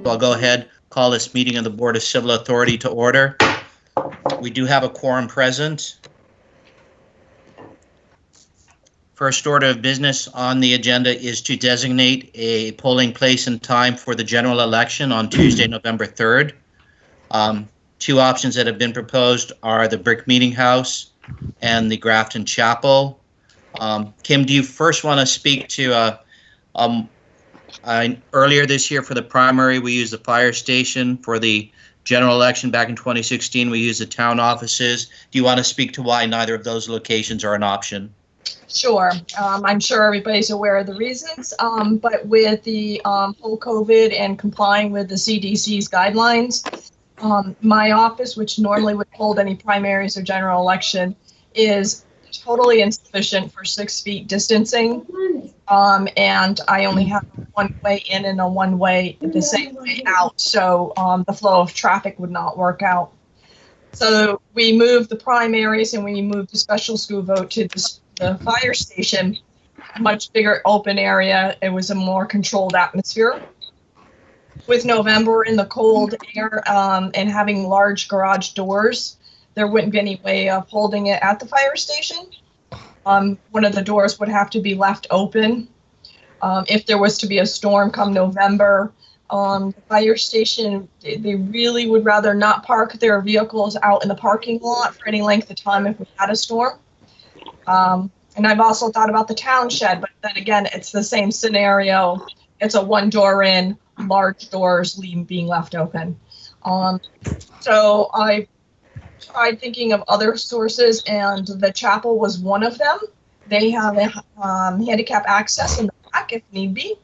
So I'll go ahead, call this meeting of the Board of Civil Authority to order. We do have a quorum present. First order of business on the agenda is to designate a polling place and time for the general election on Tuesday, November 3rd. Two options that have been proposed are the Brick Meeting House and the Grafton Chapel. Kim, do you first want to speak to earlier this year for the primary, we used the fire station. For the general election back in 2016, we used the town offices. Do you want to speak to why neither of those locations are an option? Sure. I'm sure everybody's aware of the reasons, but with the whole COVID and complying with the CDC's guidelines, my office, which normally would hold any primaries or general election, is totally insufficient for 6 feet distancing. And I only have one way in and a one way the same way out. So the flow of traffic would not work out. So we moved the primaries and we moved the special school vote to the fire station, a much bigger open area. It was a more controlled atmosphere. With November in the cold air and having large garage doors, there wouldn't be any way of holding it at the fire station. One of the doors would have to be left open. If there was to be a storm come November, the fire station, they really would rather not park their vehicles out in the parking lot for any length of time if we had a storm. And I've also thought about the town shed, but then again, it's the same scenario. It's a one door in, large doors being left open. So I tried thinking of other sources, and the chapel was one of them. They have a handicap access in the back if need be.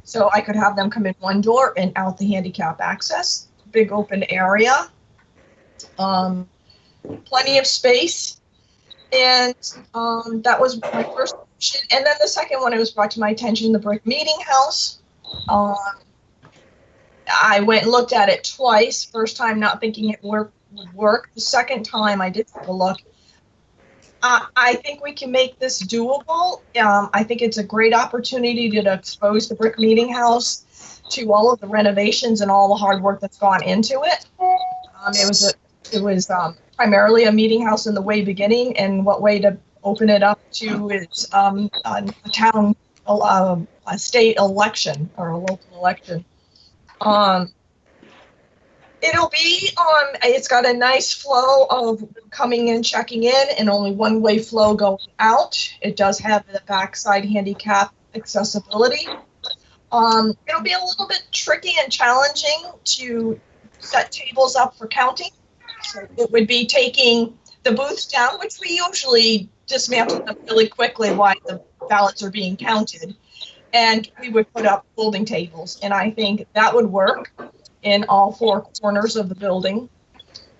So I could have them come in one door and out the handicap access. Big open area. Plenty of space. And that was my first option. And then the second one, it was brought to my attention, the Brick Meeting House. I went and looked at it twice. First time not thinking it would work. The second time I did take a look. I think we can make this doable. I think it's a great opportunity to expose the Brick Meeting House to all of the renovations and all the hard work that's gone into it. It was primarily a meeting house in the way beginning, and what way to open it up to is a state election or a local election. It'll be it's got a nice flow of coming in, checking in, and only one-way flow going out. It does have the backside handicap accessibility. It'll be a little bit tricky and challenging to set tables up for counting. So it would be taking the booths down, which we usually dismantle them really quickly while the ballots are being counted. And we would put up folding tables. And I think that would work in all 4 corners of the building.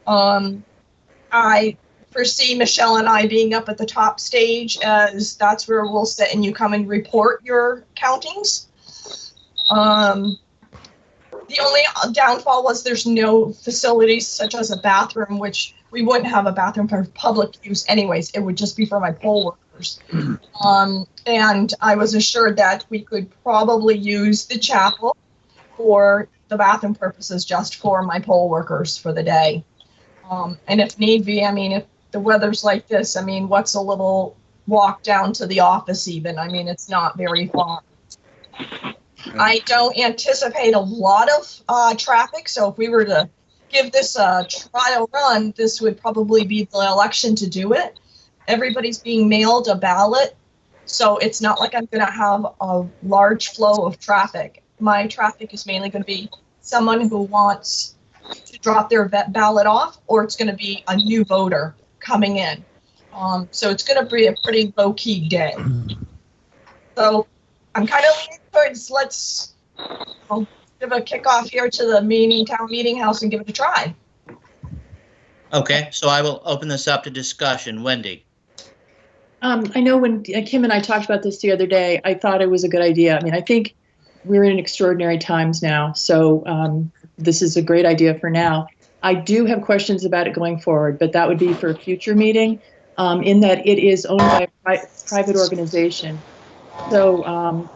I foresee Michelle and I being up at the top stage, as that's where we'll sit and you come and report your countings. The only downfall was there's no facilities such as a bathroom, which we wouldn't have a bathroom for public use anyways. It would just be for my poll workers. And I was assured that we could probably use the chapel for the bathroom purposes just for my poll workers for the day. And if need be, I mean, if the weather's like this, I mean, what's a little walk down to the office even? I mean, it's not very far. I don't anticipate a lot of traffic, so if we were to give this a trial run, this would probably be the election to do it. Everybody's being mailed a ballot, so it's not like I'm going to have a large flow of traffic. My traffic is mainly going to be someone who wants to drop their ballot off, or it's going to be a new voter coming in. So it's going to be a pretty low-key day. So I'm kind of leaning towards let's give a kickoff here to the town meeting house and give it a try. Okay, so I will open this up to discussion. Wendy. I know when Kim and I talked about this the other day, I thought it was a good idea. I mean, I think we're in extraordinary times now, so this is a great idea for now. I do have questions about it going forward, but that would be for a future meeting, in that it is owned by a private organization. So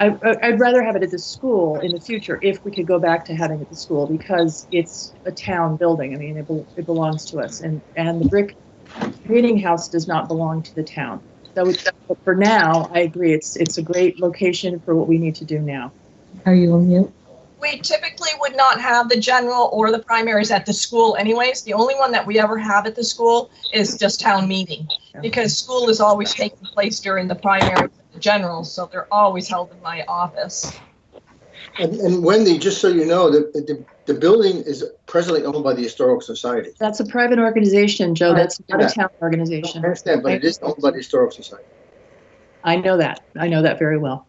I'd rather have it at the school in the future if we could go back to having it at the school, because it's a town building. I mean, it belongs to us, and the brick meeting house does not belong to the town. So but for now, I agree. It's a great location for what we need to do now. Are you on mute? We typically would not have the general or the primaries at the school anyways. The only one that we ever have at the school is just town meeting, because school is always taking place during the primaries and the generals, so they're always held in my office. And Wendy, just so you know, the building is presently owned by the Historical Society. That's a private organization, Joe. That's not a town organization. I understand, but it is owned by the Historical Society. I know that. I know that very well.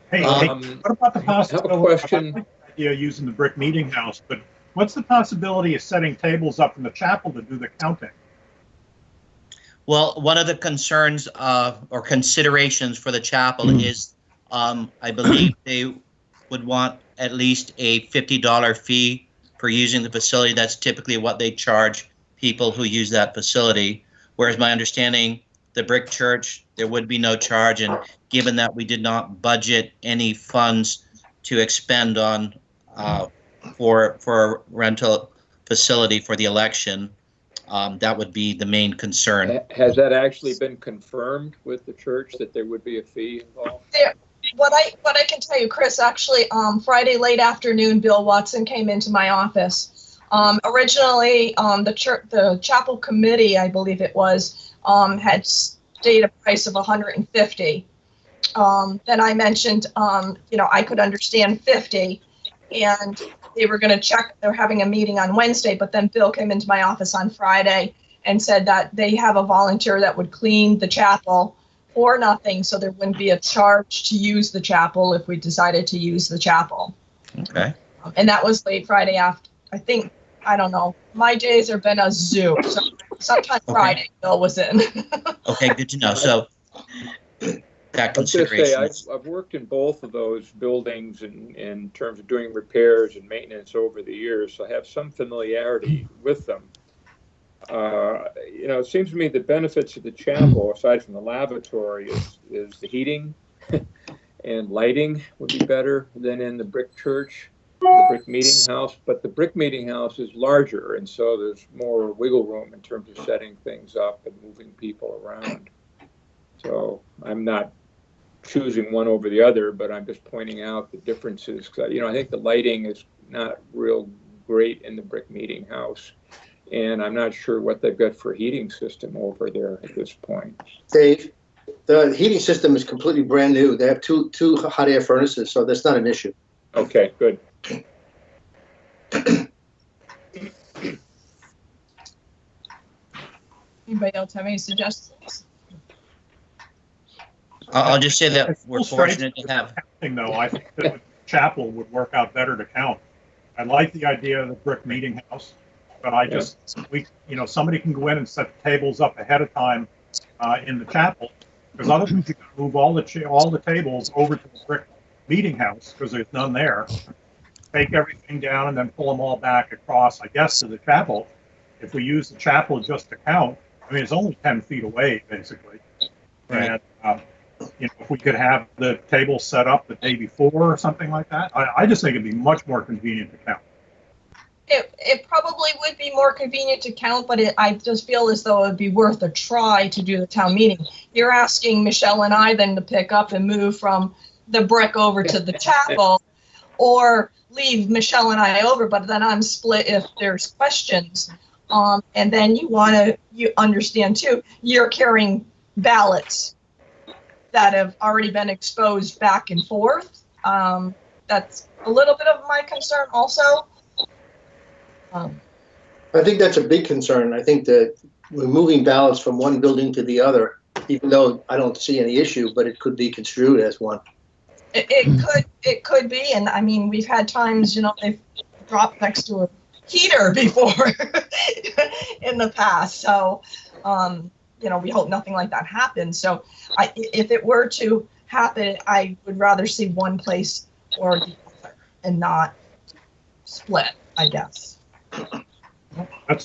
Hey, what about the possibility? I have a question. I like the idea of using the brick meeting house, but what's the possibility of setting tables up in the chapel to do the counting? Well, one of the concerns or considerations for the chapel is, I believe they would want at least a $50 fee for using the facility. That's typically what they charge people who use that facility. Whereas my understanding, the brick church, there would be no charge. And given that we did not budget any funds to expend on for a rental facility for the election, that would be the main concern. Has that actually been confirmed with the church that there would be a fee involved? What I can tell you, Chris, actually, Friday late afternoon, Bill Watson came into my office. Originally, the chapel committee, I believe it was, had stated a price of $150. Then I mentioned, I could understand 50, and they were going to check. They're having a meeting on Wednesday, but then Bill came into my office on Friday and said that they have a volunteer that would clean the chapel for nothing, so there wouldn't be a charge to use the chapel if we decided to use the chapel. Okay. And that was late Friday after. I don't know. My days have been a zoo. So sometime Friday, Bill was in. Okay, good to know. So that I was going to say, consideration. I've worked in both of those buildings in terms of doing repairs and maintenance over the years, so I have some familiarity with them. It seems to me the benefits of the chapel, aside from the lavatory, is the heating and lighting would be better than in the brick church, the brick meeting house. But the brick meeting house is larger, and so there's more wiggle room in terms of setting things up and moving people around. So I'm not choosing one over the other, but I'm just pointing out the differences. Cause, I think the lighting is not real great in the brick meeting house. And I'm not sure what they've got for a heating system over there at this point. Dave, the heating system is completely brand new. They have two hot air furnaces, so that's not an issue. Okay, good. Anybody else have any suggestions? I'll just say that we're fortunate to have. Counting, though, I think that the chapel would work out better to count. I like the idea of the brick meeting house, but somebody can go in and set the tables up ahead of time in the chapel, because otherwise you can move all the tables over to the brick meeting house because there's none there. Take everything down and then pull them all back across, I guess, to the chapel. If we use the chapel just to count, it's only 10 feet away, basically. Right. And, if we could have the table set up the day before or something like that, I just think it'd be much more convenient to count. It probably would be more convenient to count, but I just feel as though it would be worth a try to do the town meeting. You're asking Michelle and I then to pick up and move from the brick over to the chapel, or leave Michelle and I over, but then I'm split if there's questions. And then you understand too, you're carrying ballots that have already been exposed back and forth. That's a little bit of my concern also. I think that's a big concern. I think that we're moving ballots from one building to the other, even though I don't see any issue, but it could be construed as one. It could be, and we've had times, they've dropped next to a heater before in the past. So, we hope nothing like that happens. So if it were to happen, I would rather see one place or the other and not split, I guess.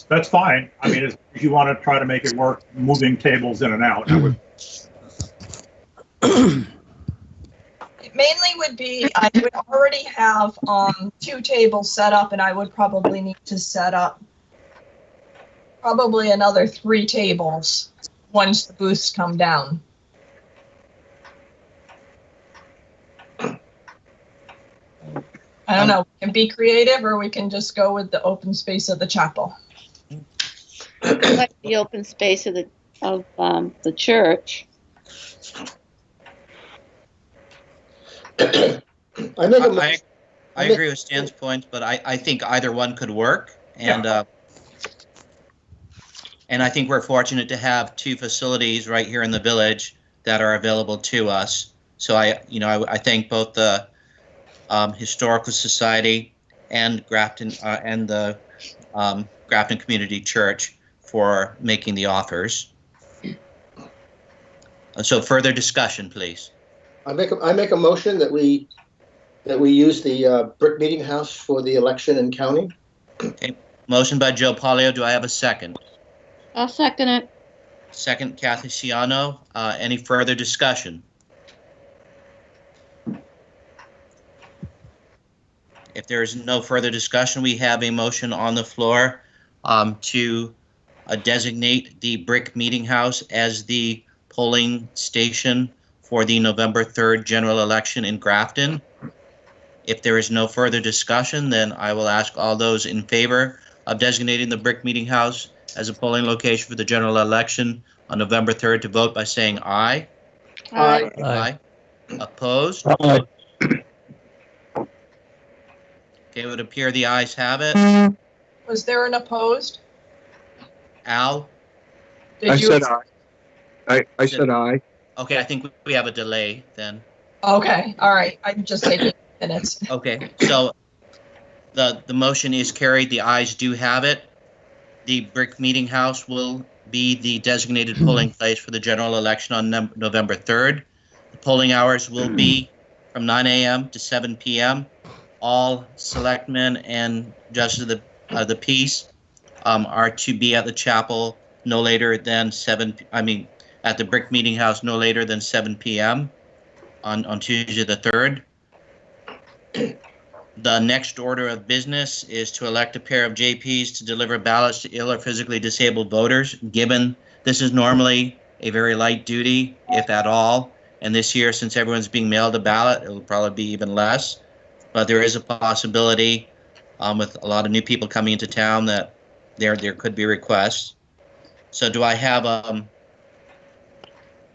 That's fine. If you want to try to make it work, moving tables in and out, I would. mainly would be, I would already have 2 tables set up, and I would probably need to set up probably another 3 tables once the booths come down. I don't know, we can be creative, or we can just go with the open space of the chapel. Like the open space of the church. I agree with Stan's point, but I think either one could work, and and I think we're fortunate to have 2 facilities right here in the village that are available to us. So I thank both the Historical Society and Grafton and the Grafton Community Church for making the offers. So further discussion, please. I make a motion that we use the brick meeting house for the election and counting. Okay. Motion by Joe Polio. Do I have a second? I'll second it. Second, Kathy Ciano. Any further discussion? If there is no further discussion, we have a motion on the floor to designate the brick meeting house as the polling station for the November 3rd general election in Grafton. If there is no further discussion, then I will ask all those in favor of designating the brick meeting house as a polling location for the general election on November 3rd to vote by saying aye. Aye. Aye. Opposed? Aye. Okay, it would appear the ayes have it. Was there an opposed? Al? Did I you? said aye. I said aye. Okay, I think we have a delay then. Okay, all right, I'm just taking minutes. Okay, so the motion is carried. The ayes do have it. The brick meeting house will be the designated polling place for the general election on November 3rd. The polling hours will be from 9 a.m. to 7 p.m. All selectmen and justices of the peace are to be at the chapel no later than at the brick meeting house no later than 7 p.m. on Tuesday the 3rd. The next order of business is to elect a pair of JPs to deliver ballots to ill or physically disabled voters, given this is normally a very light duty, if at all. And this year, since everyone's being mailed a ballot, it will probably be even less. But there is a possibility with a lot of new people coming into town that there could be requests. So do I have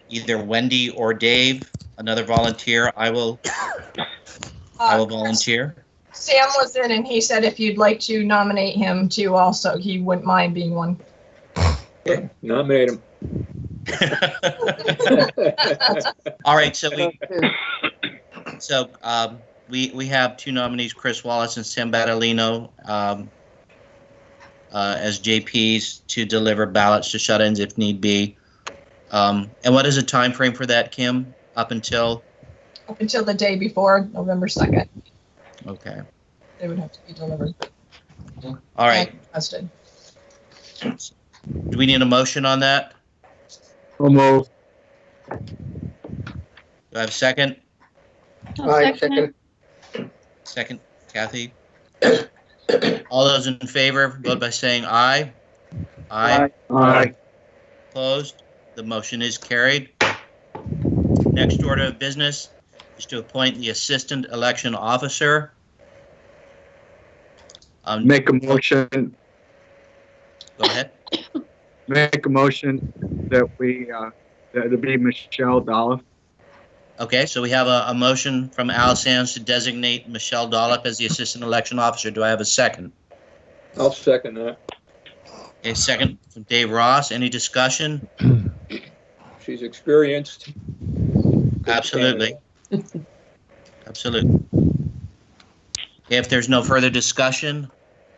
either Wendy or Dave, another volunteer? I will volunteer. Sam was in, and he said if you'd like to nominate him too also, he wouldn't mind being one. Nominate him. All right, so we have 2 nominees, Chris Wallace and Sam Battolino, as JPs to deliver ballots to shut-ins if need be. And what is the time frame for that, Kim? Up until the day before, November 2nd. Okay. They would have to be delivered. All right. And tested. Do we need a motion on that? So moved. Do I have a second? I'll Aye, second it. Second, Kathy. All those in favor, vote by saying aye. Aye. Aye. Opposed? The motion is carried. Next order of business is to appoint the assistant election officer. Make a motion. Go ahead. Make a motion that that it be Michelle Dolph. Okay, so we have a motion from Al Sands to designate Michelle Dollop as the assistant election officer. Do I have a second? I'll second that. A second from Dave Ross. Any discussion? She's experienced. Absolutely. Absolutely. If there's no further discussion,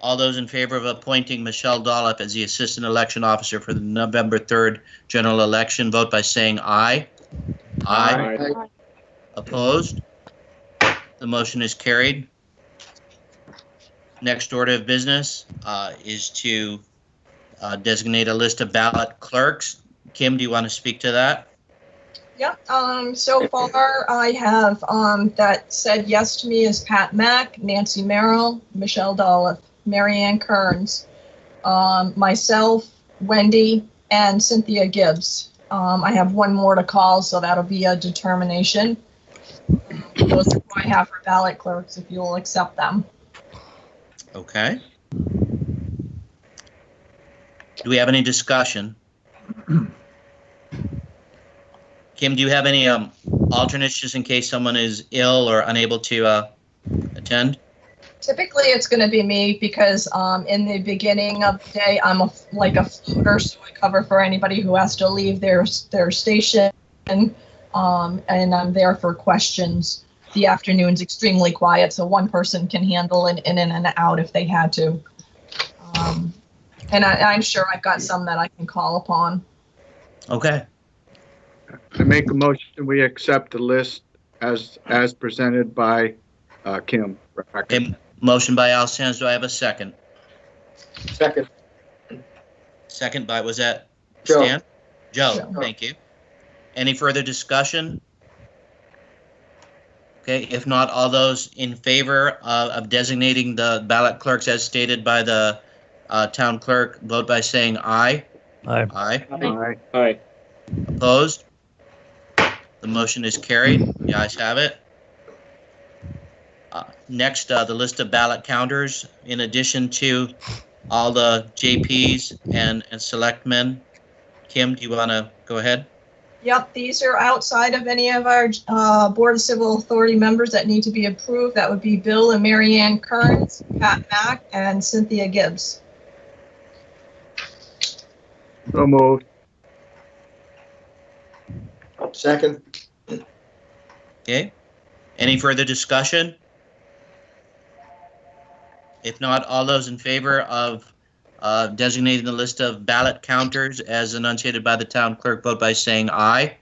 all those in favor of appointing Michelle Dollop as the assistant election officer for the November 3rd general election, vote by saying aye. Aye. Aye. Opposed? The motion is carried. Next order of business is to designate a list of ballot clerks. Kim, do you want to speak to that? Yeah, so far I have, that said yes to me is Pat Mack, Nancy Merrill, Michelle Dolliff, Marianne Kearns, myself, Wendy, and Cynthia Gibbs. I have one more to call, so that'll be a determination. Those are who I have for ballot clerks, if you'll accept them. Okay. Do we have any discussion? Kim, do you have any alternates just in case someone is ill or unable to attend? Typically, it's going to be me because in the beginning of the day, I'm like a floater, so I cover for anybody who has to leave their station, and I'm there for questions. The afternoon's extremely quiet, so one person can handle an in and out if they had to. And I'm sure I've got some that I can call upon. Okay. I make a motion, we accept the list as presented by Kim. Okay. Motion by Al Sands. Do I have a second? Second. Second by, was that Joe. Stan? Joe, Joe. thank you. Any further discussion? Okay, if not, all those in favor of designating the ballot clerks as stated by the town clerk, vote by saying aye. Aye. Aye. Aye. Aye. Opposed? The motion is carried. The ayes have it. Next, the list of ballot counters, in addition to all the JPs and selectmen. Kim, do you want to go ahead? Yep, these are outside of any of our Board of Civil Authority members that need to be approved. That would be Bill and Marianne Kearns, Pat Mack, and Cynthia Gibbs. So moved. Second. Okay. Any further discussion? If not, all those in favor of designating the list of ballot counters as enunciated by the town clerk, vote by saying aye.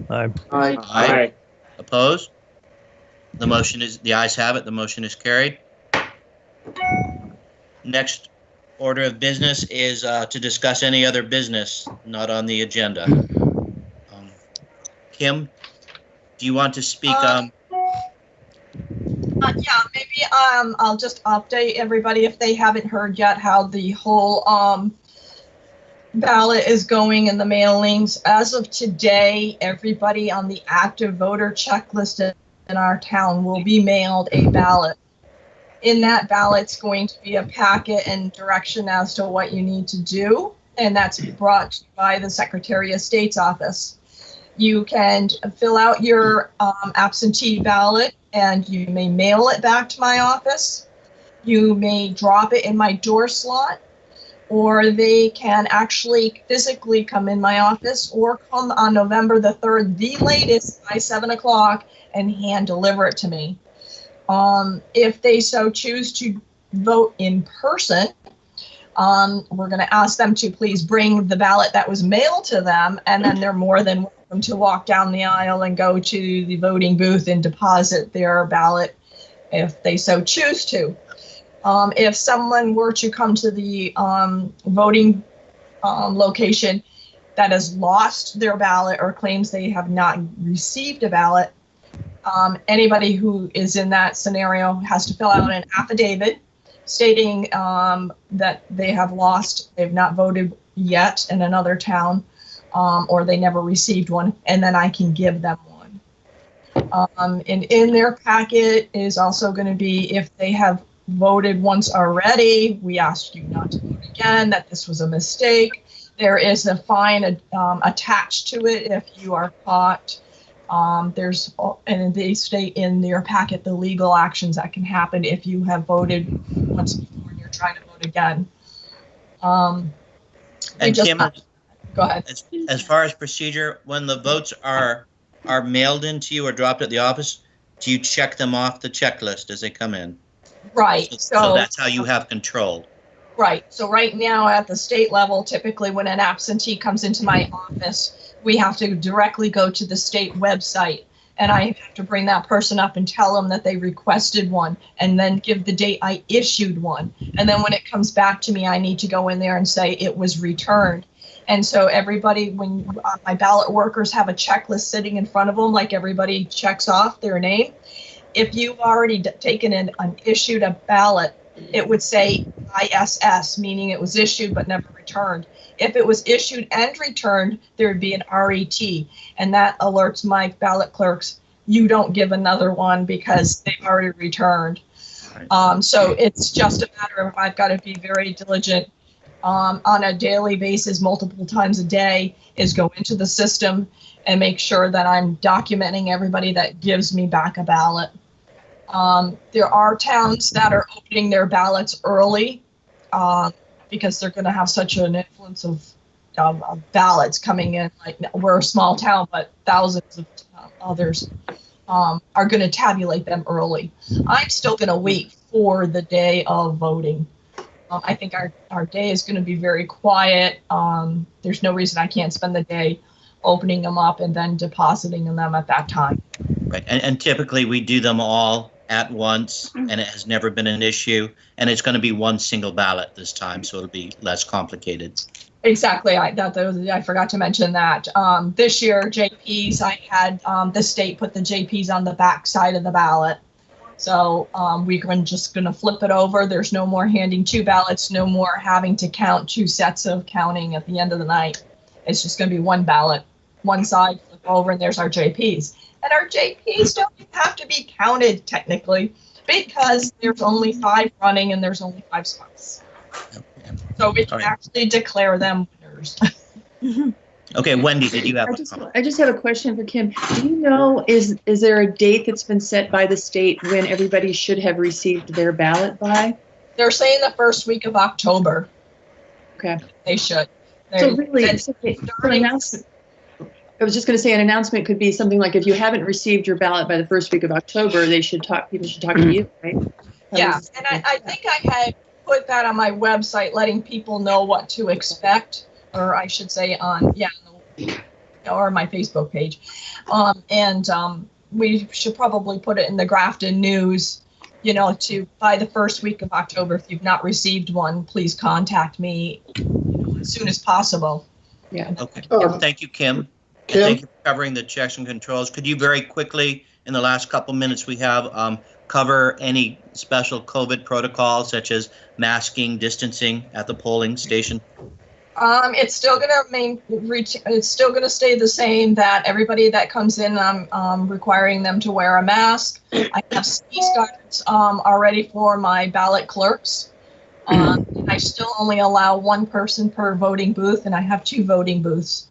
Aye. Aye. Aye. Opposed? The motion is, the ayes have it. The motion is carried. Next order of business is to discuss any other business not on the agenda. Kim, do you want to speak? Yeah, maybe I'll just update everybody if they haven't heard yet how the whole ballot is going in the mailings. As of today, everybody on the active voter checklist in our town will be mailed a ballot. In that ballot's going to be a packet and direction as to what you need to do, and that's brought by the Secretary of State's office. You can fill out your absentee ballot and you may mail it back to my office. You may drop it in my door slot, or they can actually physically come in my office or come on November the 3rd, the latest, by 7 o'clock, and hand deliver it to me. If they so choose to vote in person, we're going to ask them to please bring the ballot that was mailed to them, and then they're more than welcome to walk down the aisle and go to the voting booth and deposit their ballot if they so choose to. If someone were to come to the voting location that has lost their ballot or claims they have not received a ballot, anybody who is in that scenario has to fill out an affidavit stating that they have lost, they've not voted yet in another town, or they never received one, and then I can give them one. And in their packet is also going to be, if they have voted once already, we ask you not to vote again, that this was a mistake. There is a fine attached to it if you are caught. And they state in their packet the legal actions that can happen if you have voted once before and you're trying to vote again. And Kim, go ahead. as far as procedure, when the votes are mailed into you or dropped at the office, do you check them off the checklist as they come in? Right. So that's how you have control. Right. So right now at the state level, typically when an absentee comes into my office, we have to directly go to the state website, and I have to bring that person up and tell them that they requested one, and then give the date I issued one. And then when it comes back to me, I need to go in there and say it was returned. And so everybody, when my ballot workers have a checklist sitting in front of them, like everybody checks off their name. If you've already taken an issued a ballot, it would say ISS, meaning it was issued but never returned. If it was issued and returned, there would be an RET, and that alerts my ballot clerks, you don't give another one because they've already returned. So it's just a matter of I've got to be very diligent on a daily basis, multiple times a day, is go into the system and make sure that I'm documenting everybody that gives me back a ballot. There are towns that are opening their ballots early because they're going to have such an influence of ballots coming in. Like, we're a small town, but thousands of others are going to tabulate them early. I'm still going to wait for the day of voting. I think our day is going to be very quiet. There's no reason I can't spend the day opening them up and then depositing them at that time. Right, and typically we do them all at once, and it has never been an issue, and it's going to be one single ballot this time, so it'll be less complicated. Exactly. I forgot to mention that. This year, JPs, I had the state put the JPs on the back side of the ballot. So we're just going to flip it over. There's no more handing two ballots, no more having to count two sets of counting at the end of the night. It's just going to be one ballot, one side, flip over, and there's our JPs. And our JPs don't have to be counted technically because there's only 5 running and there's only 5 spots. So we can actually declare them winners. Okay, Wendy, did you have I just have a question for Kim. Do you know, is there a date that's been set by the state when everybody should have received their ballot by? They're saying the first week of October. Okay. They should. So really, I was just going to say an announcement could be something like, if you haven't received your ballot by the first week of October, people should talk to you, right? Yeah, and I think I had put that on my website, letting people know what to expect, or I should say on, or my Facebook page. We should probably put it in the Grafton News, to by the first week of October. If you've not received one, please contact me as soon as possible. Yeah. Okay. Thank you, Kim. Kim? Thank you for covering the checks and controls. Could you very quickly, in the last couple minutes we have, cover any special COVID protocols such as masking, distancing at the polling station? It's still gonna stay the same, that everybody that comes in, I'm requiring them to wear a mask. I have sneeze guards already for my ballot clerks. I still only allow 1 person per voting booth, and I have 2 voting booths.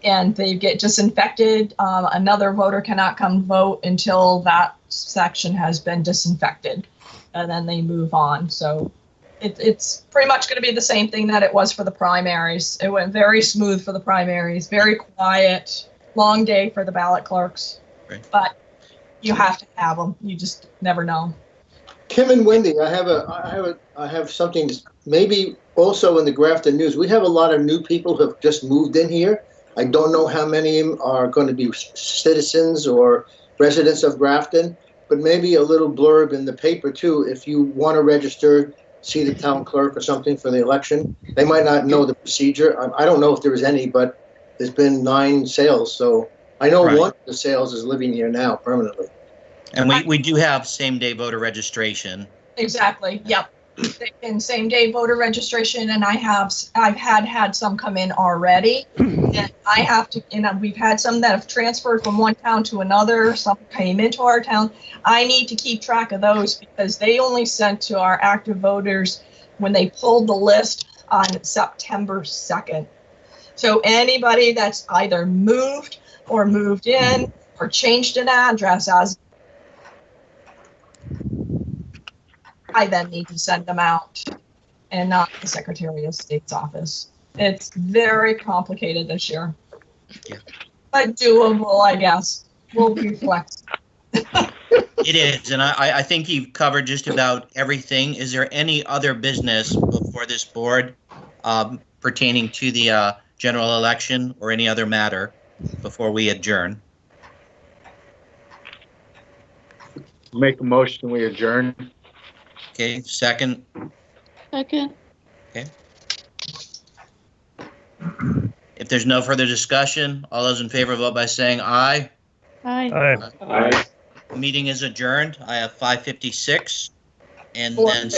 And they get disinfected. Another voter cannot come vote until that section has been disinfected, and then they move on. So it's pretty much going to be the same thing that it was for the primaries. It went very smooth for the primaries, very quiet, long day for the ballot clerks. Right. But you have to have them. You just never know. Kim and Wendy, I have something maybe also in the Grafton News. We have a lot of new people who have just moved in here. I don't know how many of them are going to be citizens or residents of Grafton, but maybe a little blurb in the paper too. If you want to register, see the town clerk or something for the election. They might not know the procedure. I don't know if there was any, but there's been 9 sales. So I know one of the sales is living here now permanently. And we do have same-day voter registration. Exactly. Yep. And same-day voter registration, and I've had some come in already, and I have to. We've had some that have transferred from one town to another. Some came into our town. I need to keep track of those because they only sent to our active voters when they pulled the list on September 2nd. So anybody that's either moved or moved in or changed an address as I then need to send them out, and not the Secretary of State's office. It's very complicated this year, but doable, I guess. We'll be flexible. It is, and I think you've covered just about everything. Is there any other business before this board pertaining to the general election or any other matter before we adjourn? Make a motion, we adjourn. Okay, second. Second. Okay. If there's no further discussion, all those in favor vote by saying aye. Aye. Aye. Meeting is adjourned. I have 5:56, and Four. then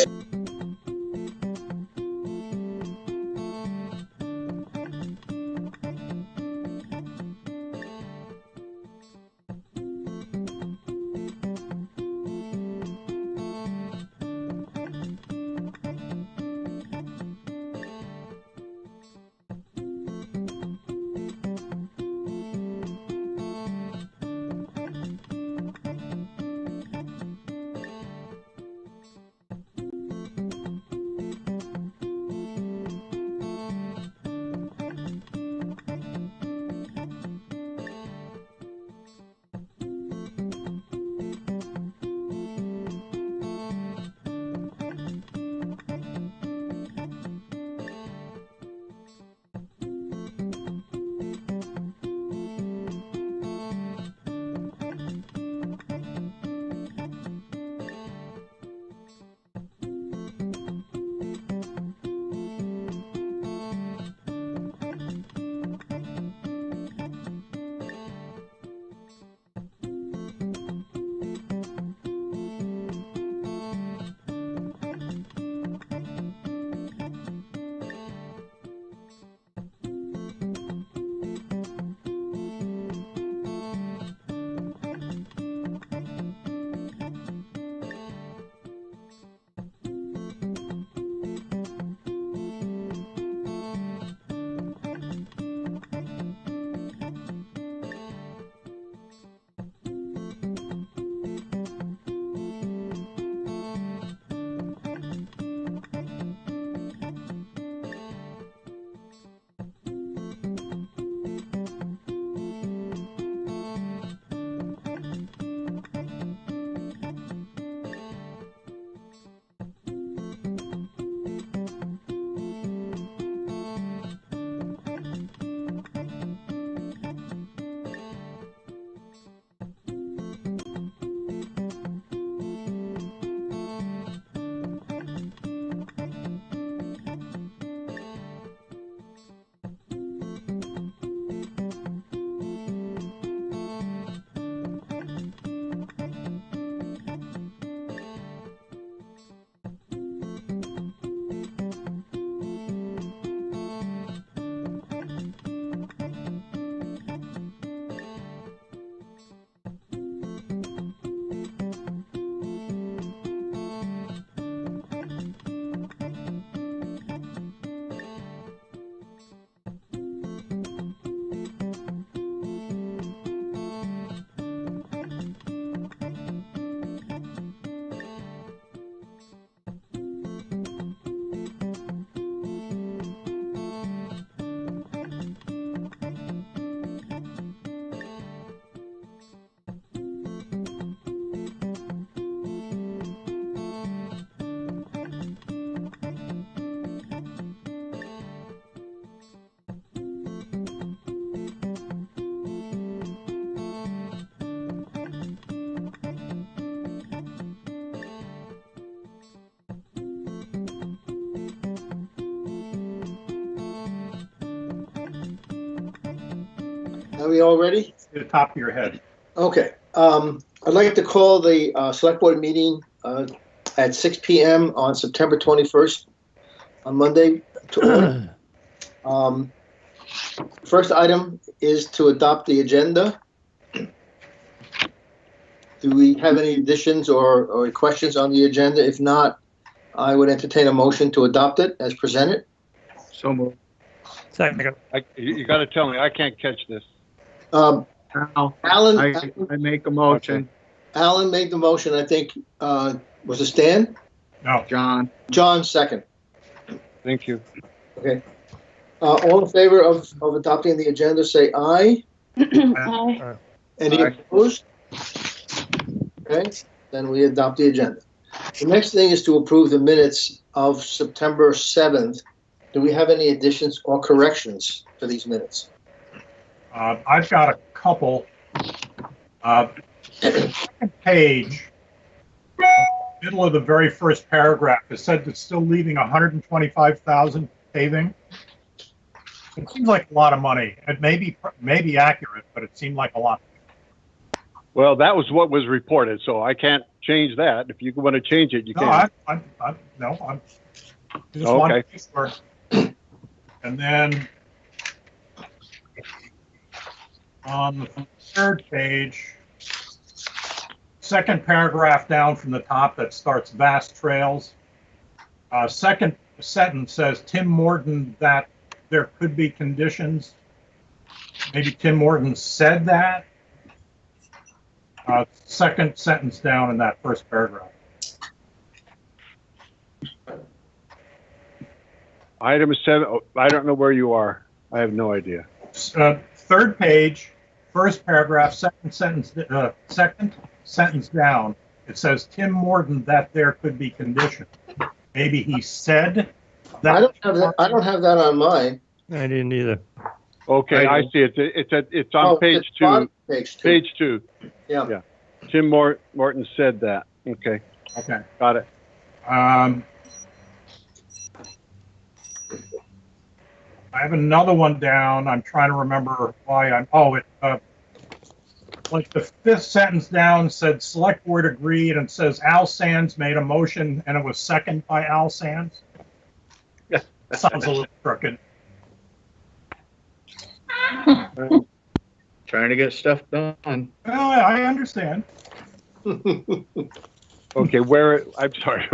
Are we all ready? To the top of your head. Okay. I'd like to call the Select Board meeting at 6 p.m. on September 21st, on Monday. To order. First item is to adopt the agenda. Do we have any additions or questions on the agenda? If not, I would entertain a motion to adopt it as presented. So moved. Second. You got to tell me. I can't catch this. Alan, I make a motion. Alan made the motion. I think was it Stan? No. John. John second. Thank you. Okay. All in favor of adopting the agenda, say aye. Aye. Any Aye. opposed? Okay, then we adopt the agenda. The next thing is to approve the minutes of September 7th. Do we have any additions or corrections to these minutes? I've got a couple. Second page, middle of the very first paragraph, it said it's still leaving 125,000 paving. It seems like a lot of money. It may be accurate, but it seemed like a lot. Well, that was what was reported, so I can't change that. If you want to change it, you can. I'm just Okay. wanted to be sure. And then on the third page, second paragraph down from the top that starts vast trails. Second sentence says Tim Morton that there could be conditions. Maybe Tim Morton said that. Second sentence down in that first paragraph. Item 7, oh, I don't know where you are. I have no idea. Third page, first paragraph, second sentence down. It says Tim Morton that there could be conditions. Maybe he said that. I don't have that on mine. I didn't either. Okay, I see it. It's on page 2. On page 2. Page 2. Yeah. Tim Morton said that. Okay, Okay. got it. I have another one down. I'm trying to remember why like the fifth sentence down said select board agreed and says Al Sands made a motion and it was seconded by Al Sands. That sounds a little crooked. Trying to get stuff done. Well, I understand. Okay, I'm sorry.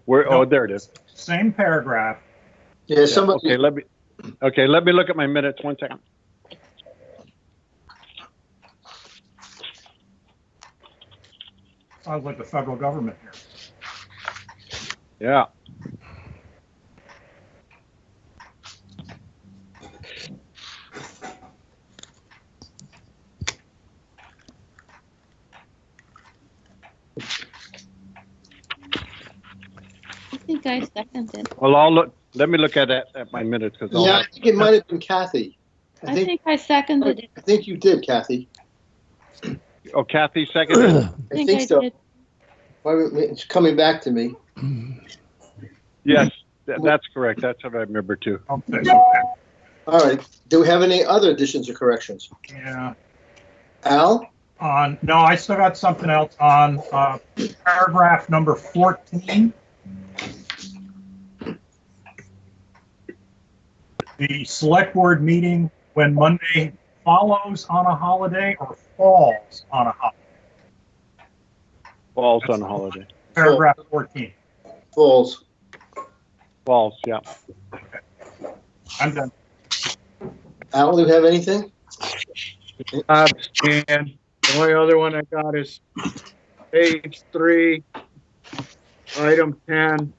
Where? Oh, there it is. Same paragraph. Yeah, somebody. Okay, let me look at my minutes. 1 second. Sounds like the federal government here. Yeah. I think I seconded. Well, I'll look. Let me look at my minutes because Yeah, I think it might have been Kathy. I think I seconded it. I think you did, Kathy. Oh, Kathy seconded. I think so. did. It's coming back to me. Yes, that's correct. That's what I remember too. Okay. All right. Do we have any other additions or corrections? Yeah. Al? No, I still got something else on paragraph number 14. The select board meeting when Monday follows on a holiday or falls on a holiday. Falls on holiday. Paragraph 14. Falls. Falls, yeah. I'm done. Al, do you have anything? And the only other one I got is page 3, item 10.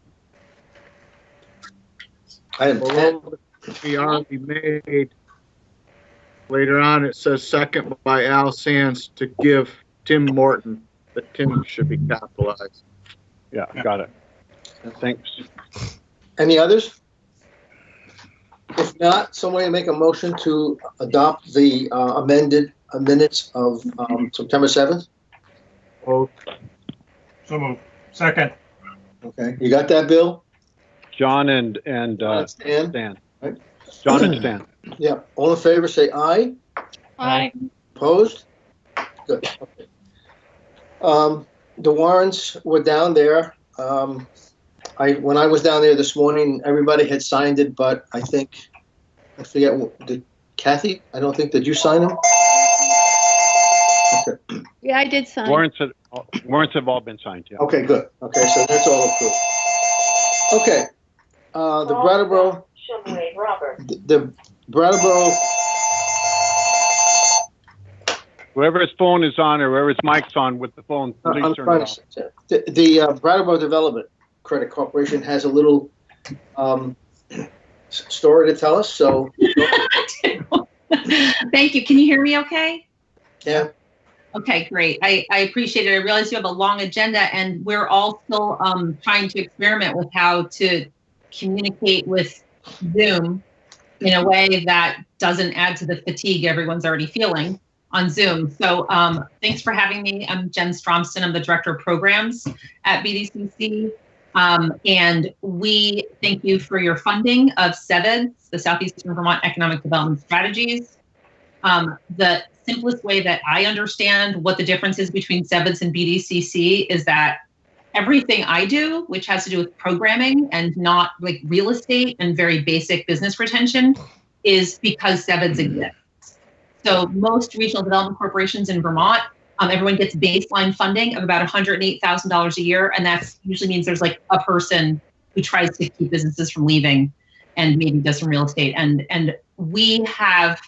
Item 10. Below the already made. Later on, it says second by Al Sands to give Tim Morton. The Tim should be capitalized. Yeah, got it. Thanks. Any others? If not, somebody make a motion to adopt the amended minutes of September 7th. Oh, So move. Second. Okay, you got that, Bill? John and Stan? Stan. Right. John and Stan. Yeah. All in favor, say aye. Aye. Opposed? Good. Okay. The warrants were down there. When I was down there this morning, everybody had signed it, but I forget, did Kathy? I don't think, did you sign them? Okay. Yeah, I did sign. Warrants have all been signed, yeah. Okay, good. Okay, so that's all approved. Okay. The Brattleboro. The Brattleboro. Whoever's phone is on or whoever's mic's on with the phone, please I'm turn trying it off. to, the Brattleboro Development Credit Corporation has a little story to tell us, so. Thank you. Can you hear me okay? Yeah. Okay, great. I appreciate it. I realize you have a long agenda and we're all still trying to experiment with how to communicate with Zoom in a way that doesn't add to the fatigue everyone's already feeling on Zoom. So thanks for having me. I'm Jen Stromston. I'm the Director of Programs at BDCC. And we thank you for your funding of SEVEDS, the Southeastern Vermont Economic Development Strategies. The simplest way that I understand what the difference is between SEVEDS and BDCC is that everything I do, which has to do with programming and not like real estate and very basic business retention, is because SEVEDS exists. So most regional development corporations in Vermont, everyone gets baseline funding of about $108,000 a year, and that usually means there's like a person who tries to keep businesses from leaving and maybe does some real estate. And we have,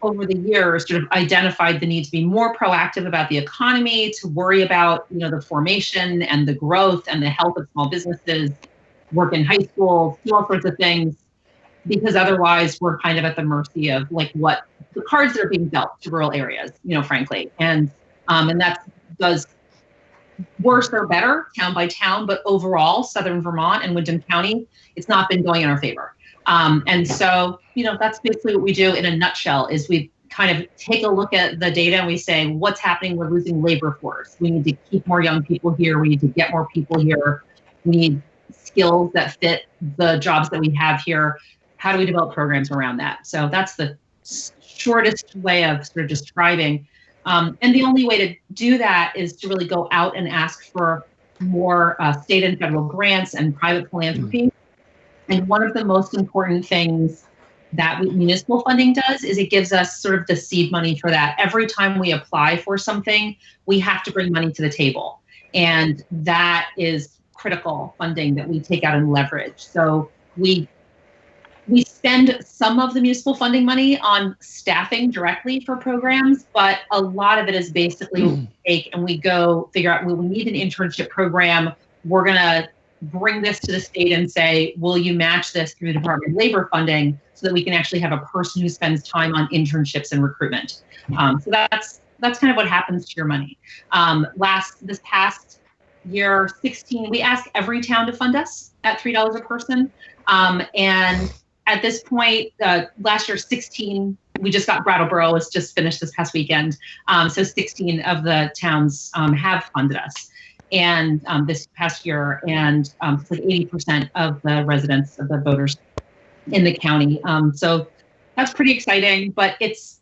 over the years, sort of identified the need to be more proactive about the economy, to worry about, you know, the formation and the growth and the health of small businesses, work in high schools, do all sorts of things, because otherwise we're kind of at the mercy of like what the cards that are being dealt to rural areas, you know, frankly. And that does worse or better town by town, but overall, Southern Vermont and Windham County, it's not been going in our favor. And so, you know, that's basically what we do in a nutshell, is we kind of take a look at the data and we say, what's happening? We're losing labor force. We need to keep more young people here. We need to get more people here. We need skills that fit the jobs that we have here. How do we develop programs around that? So that's the shortest way of sort of describing. And the only way to do that is to really go out and ask for more state and federal grants and private philanthropy. And one of the most important things that municipal funding does is it gives us sort of the seed money for that. Every time we apply for something, we have to bring money to the table. And that is critical funding that we take out and leverage. So we spend some of the municipal funding money on staffing directly for programs, but a lot of it is basically we take and we go figure out, well, we need an internship program. We're going to bring this to the state and say, will you match this through the Department of Labor funding so that we can actually have a person who spends time on internships and recruitment. So that's kind of what happens to your money. This past year, 16, we asked every town to fund us at $3 a person. And at this point, last year, 16, we just got Brattleboro, was just finished this past weekend. So 16 of the towns have funded us. And this past year, and it's like 80% of the residents, of the voters in the county. So that's pretty exciting, but it's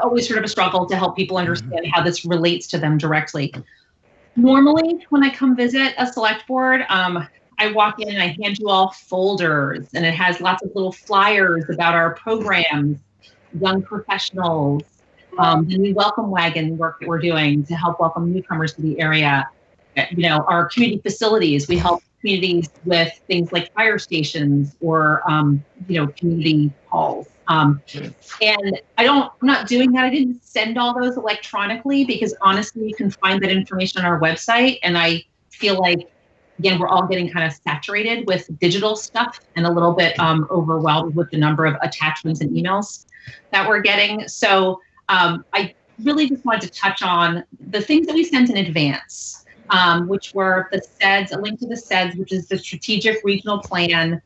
always sort of a struggle to help people understand how this relates to them directly. Normally, when I come visit a select board, I walk in and I hand you all folders, and it has lots of little flyers about our programs, young professionals, the new welcome wagon work that we're doing to help welcome newcomers to the area. You know, our community facilities, we help communities with things like fire stations or, you know, community halls. And I'm not doing that. I didn't send all those electronically because honestly, you can find that information on our website. And I feel like, again, we're all getting kind of saturated with digital stuff and a little bit overwhelmed with the number of attachments and emails that we're getting. So I really just wanted to touch on the things that we sent in advance. Which were the SEDS, a link to the SEDS, which is the Strategic Regional Plan.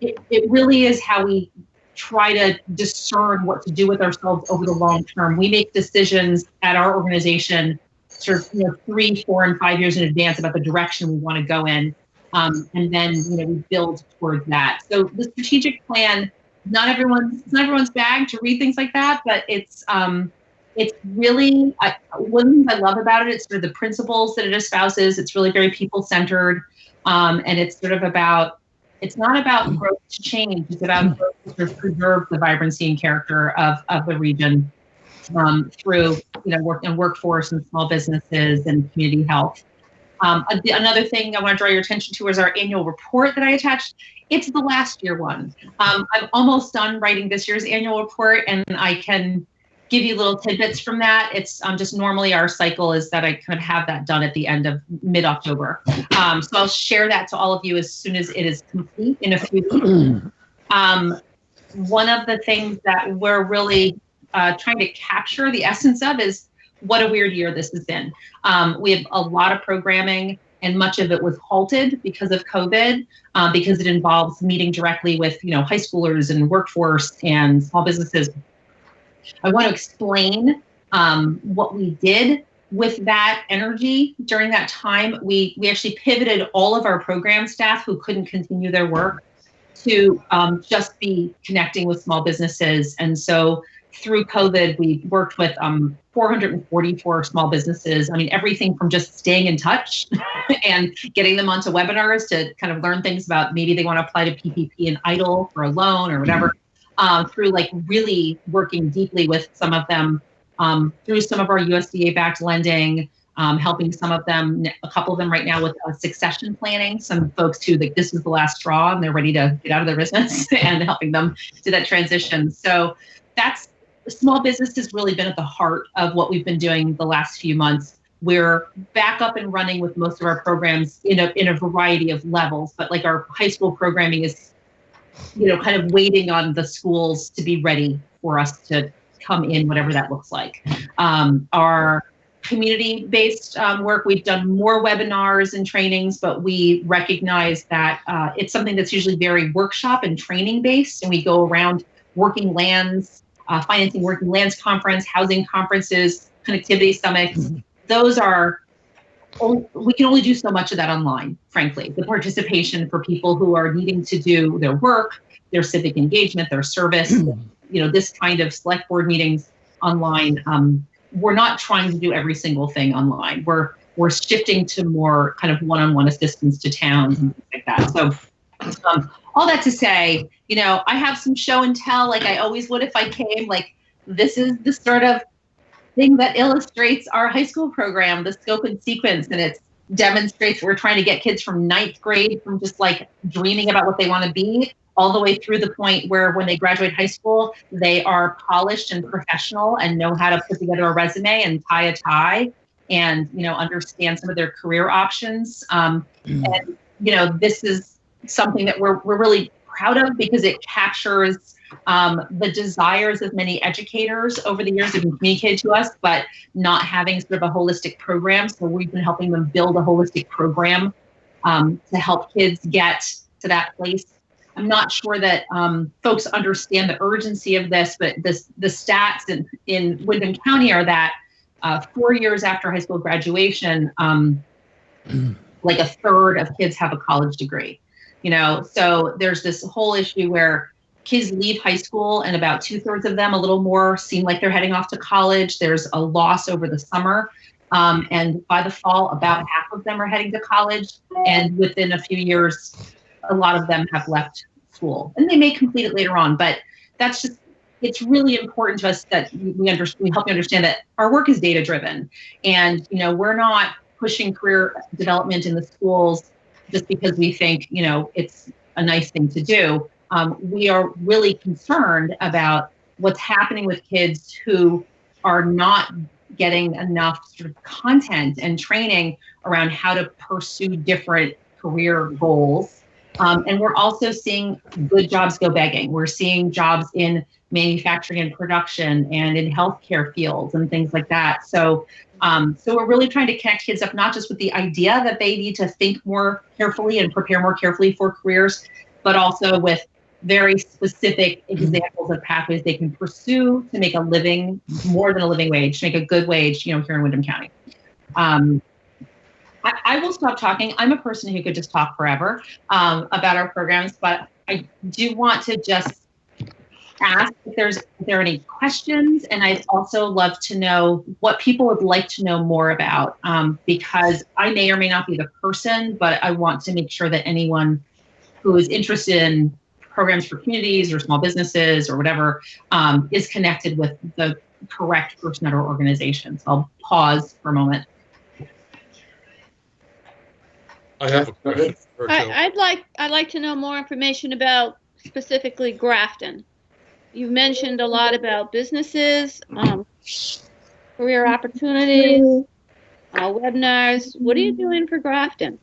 It really is how we try to discern what to do with ourselves over the long term. We make decisions at our organization sort of 3, 4, and 5 years in advance about the direction we want to go in. And then we build towards that. So the strategic plan, it's not everyone's bag to read things like that, but it's really, one thing I love about it, it's sort of the principles that it espouses. It's really very people-centered. And it's sort of about, it's not about growth to change. It's about growth to sort of preserve the vibrancy and character of the region through, workforce and small businesses and community health. Another thing I want to draw your attention to is our annual report that I attached. It's the last year one. I'm almost done writing this year's annual report, and I can give you little tidbits from that. It's just normally our cycle is that I kind of have that done at the end of mid-October. So I'll share that to all of you as soon as it is complete in a few weeks. One of the things that we're really trying to capture the essence of is what a weird year this has been. We have a lot of programming, and much of it was halted because of COVID, because it involves meeting directly with high schoolers and workforce and small businesses. I want to explain what we did with that energy during that time, we actually pivoted all of our program staff who couldn't continue their work to just be connecting with small businesses. And so through COVID, we worked with 444 small businesses. I mean, everything from just staying in touch and getting them onto webinars to kind of learn things about maybe they want to apply to PPP and EIDL for a loan or whatever, through like really working deeply with some of them through some of our USDA-backed lending, helping some of them, a couple of them right now with succession planning, some folks who like this is the last straw and they're ready to get out of their business and helping them do that transition. So that's, small business has really been at the heart of what we've been doing the last few months. We're back up and running with most of our programs in a variety of levels, but like our high school programming is, kind of waiting on the schools to be ready for us to come in, whatever that looks like. Our community-based work, we've done more webinars and trainings, but we recognize that it's something that's usually very workshop and training based, and we go around working lands, financing working lands conference, housing conferences, connectivity summits. Those are, we can only do so much of that online, frankly. The participation for people who are needing to do their work, their civic engagement, their service, this kind of select board meetings online. We're not trying to do every single thing online. We're shifting to more kind of one-on-one assistance to towns and things like that. So all that to say, I have some show and tell like I always would if I came. Like this is the sort of thing that illustrates our high school program, the scope and sequence, and it demonstrates we're trying to get kids from 9th grade from just like dreaming about what they want to be all the way through the point where when they graduate high school, they are polished and professional and know how to put together a resume and tie a tie and, understand some of their career options. And, this is something that we're really proud of because it captures the desires of many educators over the years have been communicated to us, but not having sort of a holistic program. So we've been helping them build a holistic program to help kids get to that place. I'm not sure that folks understand the urgency of this, but the stats in Windham County are that 4 years after high school graduation, like a third of kids have a college degree. So there's this whole issue where kids leave high school and about 2/3 of them, a little more, seem like they're heading off to college. There's a loss over the summer. And by the fall, about half of them are heading to college. And within a few years, a lot of them have left school. And they may complete it later on. But that's just, it's really important to us that we help you understand that our work is data driven. And, we're not pushing career development in the schools just because we think, it's a nice thing to do. We are really concerned about what's happening with kids who are not getting enough sort of content and training around how to pursue different career goals. And we're also seeing good jobs go begging. We're seeing jobs in manufacturing and production and in healthcare fields and things like that. So we're really trying to connect kids up, not just with the idea that they need to think more carefully and prepare more carefully for careers, but also with very specific examples of pathways they can pursue to make a living, more than a living wage, to make a good wage, here in Windham County. I will stop talking. I'm a person who could just talk forever about our programs, but I do want to just ask if there are any questions, and I'd also love to know what people would like to know more about, because I may or may not be the person, but I want to make sure that anyone who is interested in programs for communities or small businesses or whatever is connected with the correct person at our organization. So I'll pause for a moment. I have a question. I'd like to know more information about specifically Grafton. You've mentioned a lot about businesses, career opportunities, webinars. What are you doing for Grafton?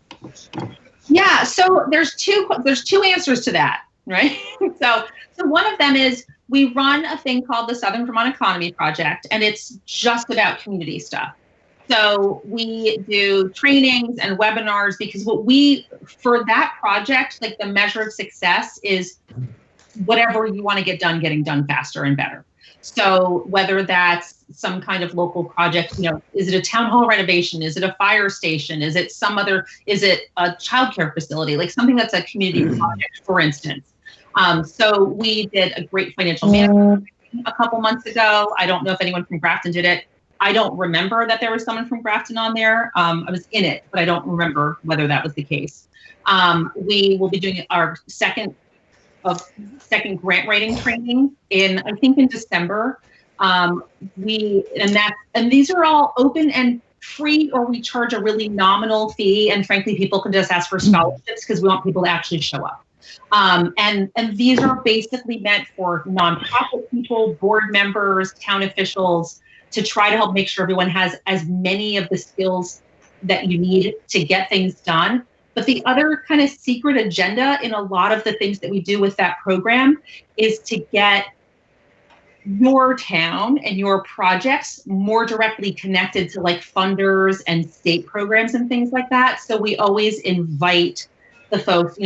Yeah, so there's two answers to that, right? So one of them is we run a thing called the Southern Vermont Economy Project, and it's just about community stuff. So we do trainings and webinars because for that project, like the measure of success is whatever you want to get done, getting done faster and better. So whether that's some kind of local project, is it a town hall renovation? Is it a fire station? Is it is it a childcare facility? Like something that's a community project, for instance. So we did a great financial management a couple months ago. I don't know if anyone from Grafton did it. I don't remember that there was someone from Grafton on there. I was in it, but I don't remember whether that was the case. We will be doing our second grant writing training I think in December. And these are all open and free, or we charge a really nominal fee. And frankly, people can just ask for scholarships because we want people to actually show up. And these are basically meant for nonprofit people, board members, town officials, to try to help make sure everyone has as many of the skills that you need to get things done. But the other kind of secret agenda in a lot of the things that we do with that program is to get your town and your projects more directly connected to like funders and state programs and things like that. So we always invite the folks,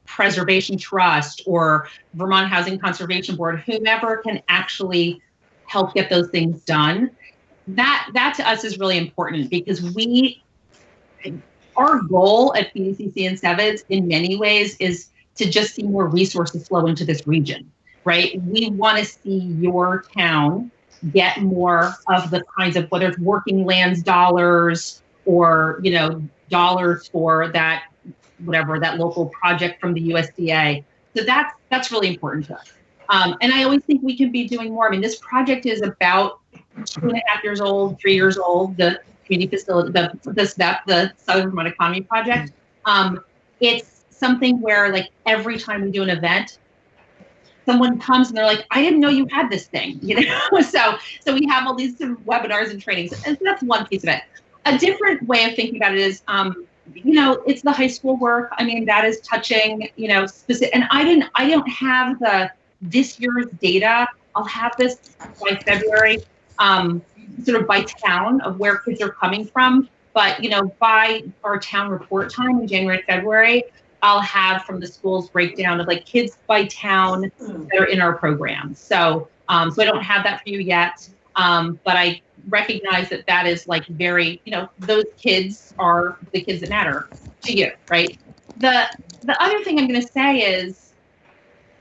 Preservation Trust or Vermont Housing Conservation Board, whomever can actually help get those things done. That to us is really important because our goal at BCC and SEVIDS in many ways is to just see more resources flow into this region, right? We want to see your town get more of the kinds of, whether it's working lands dollars or, dollars for that, whatever, that local project from the USDA. So that's really important to us. And I always think we can be doing more. I mean, this project is about 2.5 years old, 3 years old, the community facility, the Southern Vermont Economy Project. It's something where like every time we do an event, someone comes and they're like, I didn't know you had this thing, So we have all these webinars and trainings, and that's one piece of it. A different way of thinking about it is, it's the high school work. I mean, that is touching, specific. And I don't have this year's data. I'll have this by February, sort of by town of where kids are coming from. But, by our town report time in January, February, I'll have from the schools breakdown of like kids by town that are in our program. So I don't have that for you yet. But I recognize that is like very, those kids are the kids that matter to you, right? The other thing I'm going to say is,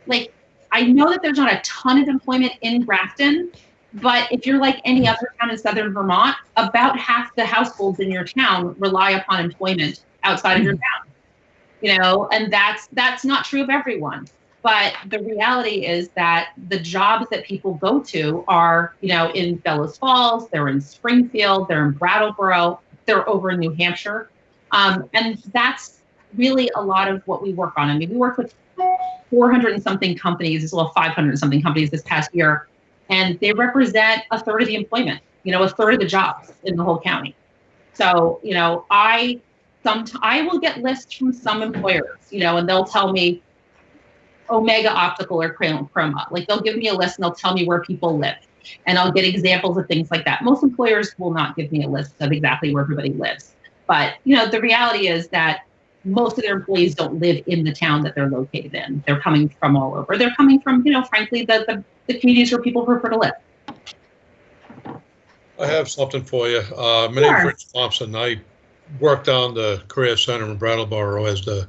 like, I know that there's not a ton of employment in Grafton, but if you're like any other town in Southern Vermont, about half the households in your town rely upon employment outside of your town, and that's not true of everyone. But the reality is that the jobs that people go to are, in Bellows Falls, they're in Springfield, they're in Brattleboro, they're over in New Hampshire. And that's really a lot of what we work on. I mean, we work with 400 and something companies, as well as 500 and something companies this past year, and they represent a third of the employment, a third of the jobs in the whole county. So, I will get lists from some employers, and they'll tell me Omega Optical or Chroma. Like they'll give me a list and they'll tell me where people live, and I'll get examples of things like that. Most employers will not give me a list of exactly where everybody lives. But, the reality is that most of their employees don't live in the town that they're located in. They're coming from all over. They're coming from, frankly, the communities where people prefer to live. I have something for you. My name's Rich Thompson. I worked on the Career Center in Brattleboro as the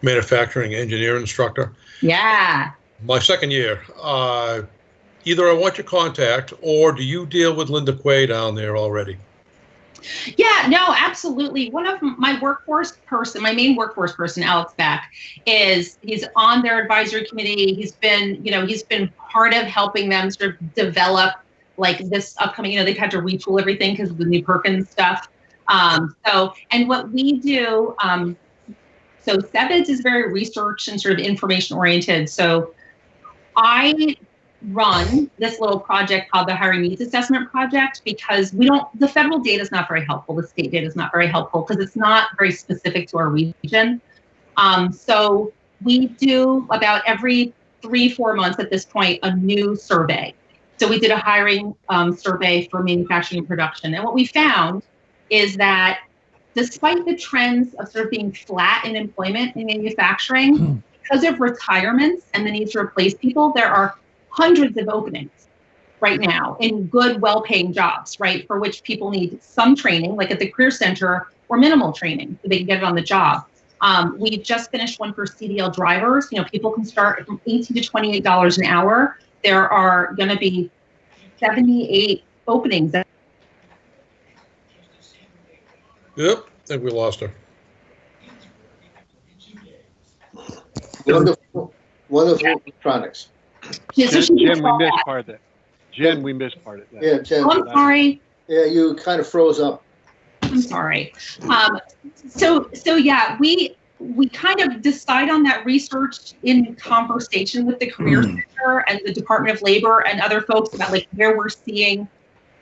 manufacturing engineer instructor. Yeah. My second year. Either I want your contact, or do you deal with Linda Quay down there already? Yeah, no, absolutely. One of my main workforce person, Alex Beck, he's on their advisory committee. He's been part of helping them sort of develop like this upcoming, they've had to retool everything because of the new Perkins stuff. And what we do, so SEVIDS is very research and sort of information oriented. So I run this little project called the Hiring Needs Assessment Project because the federal data is not very helpful. The state data is not very helpful because it's not very specific to our region. So we do about every 3-4 months at this point, a new survey. So we did a hiring survey for manufacturing and production. And what we found is that despite the trends of sort of being flat in employment in manufacturing, because of retirements and the need to replace people, there are hundreds of openings. right now in good, well-paying jobs, right, for which people need some training, like at the Career Center, or minimal training so they can get it on the job. We've just finished one for CDL drivers. You know, people can start from $18 to $28 an hour. There are going to be 78 openings. Yep, I think we lost her. Wonderful electronics. Yeah, so Jen, we missed part of that. Jen, we missed part of that. Yeah, Jen. Oh, I'm sorry. Yeah, you kind of froze up. I'm sorry. So yeah, we kind of decide on that research in conversation with the Career Center and the Department of Labor and other folks about like where we're seeing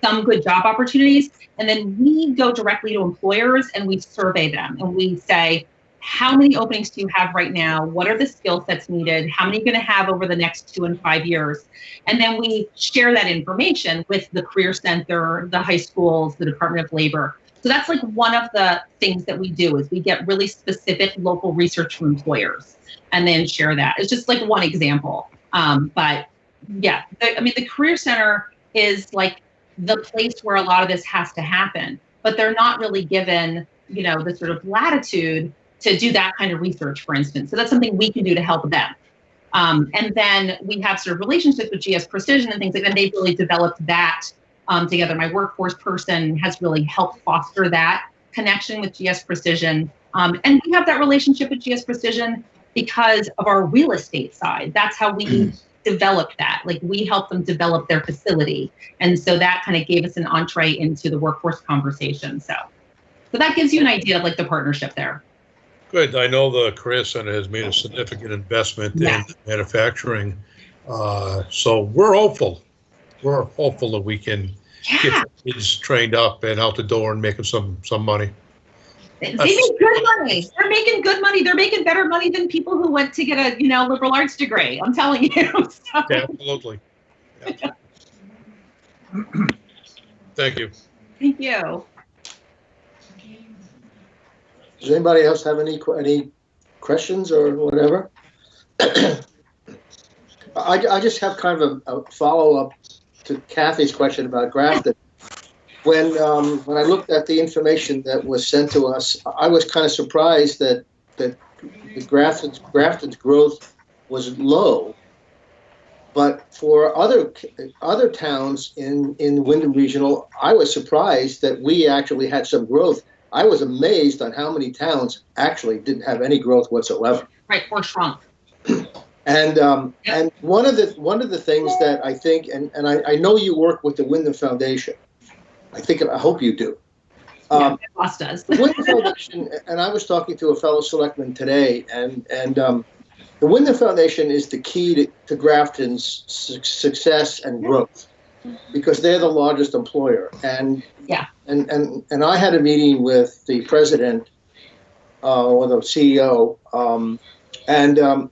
some good job opportunities. And then we go directly to employers and we survey them and we say, how many openings do you have right now? What are the skill sets needed? How many are you going to have over the next 2 and 5 years? And then we share that information with the Career Center, the high schools, the Department of Labor. So that's like one of the things that we do is we get really specific local research from employers and then share that. It's just like one example. But yeah, the Career Center is like the place where a lot of this has to happen, but they're not really given, you know, the sort of latitude to do that kind of research, for instance. So that's something we can do to help them. And then we have sort of relationships with GS Precision and things like that. They've really developed that together. My workforce person has really helped foster that connection with GS Precision. And we have that relationship with GS Precision because of our real estate side. That's how we developed that. Like we helped them develop their facility. And so that kind of gave us an entree into the workforce conversation. So that gives you an idea of like the partnership there. Good. I know the Career Center has made a significant investment in manufacturing. So we're hopeful. We're hopeful that we can get kids trained up and out the door and making some money. They make good money. They're making good money. They're making better money than people who went to get a, liberal arts degree. I'm telling you. So. Yeah, absolutely. Thank you. Thank you. Does anybody else have any questions or whatever? I just have kind of a follow-up to Kathy's question about Grafton. When I looked at the information that was sent to us, I was kind of surprised that the Grafton's growth was low. But for other towns in Wyndham Regional, I was surprised that we actually had some growth. I was amazed on how many towns actually didn't have any growth whatsoever. Right, or shrunk. And one of the things that I think, and I know you work with the Wyndham Foundation. I hope you do. My boss does. The Wyndham Foundation, and I was talking to a fellow selectman today, and the Wyndham Foundation is the key to Grafton's success and growth, because they're the largest employer. And I had a meeting with the president or the CEO, and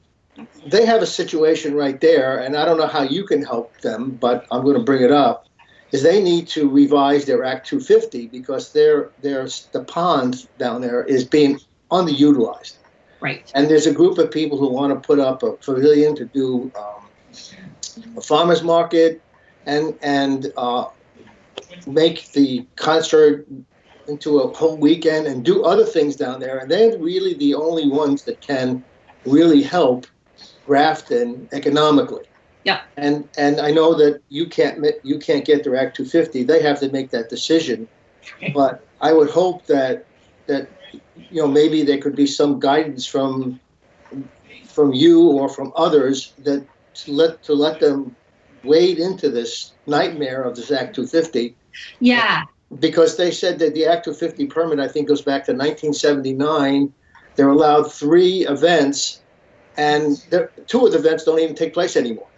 they have a situation right there, and I don't know how you can help them, but I'm going to bring it up, is they need to revise their Act 250 because the pond down there is being underutilized. Right. And there's a group of people who want to put up a pavilion to do a farmer's market and make the concert into a whole weekend and do other things down there. And they're really the only ones that can really help Grafton economically. Yeah. And I know that you can't get their Act 250. They have to make that decision. But I would hope that maybe there could be some guidance from you or from others that to let them wade into this nightmare of this Act 250. Yeah. Because they said that the Act 250 permit, I think, goes back to 1979. They're allowed 3 events, and 2 of the events don't even take place anymore.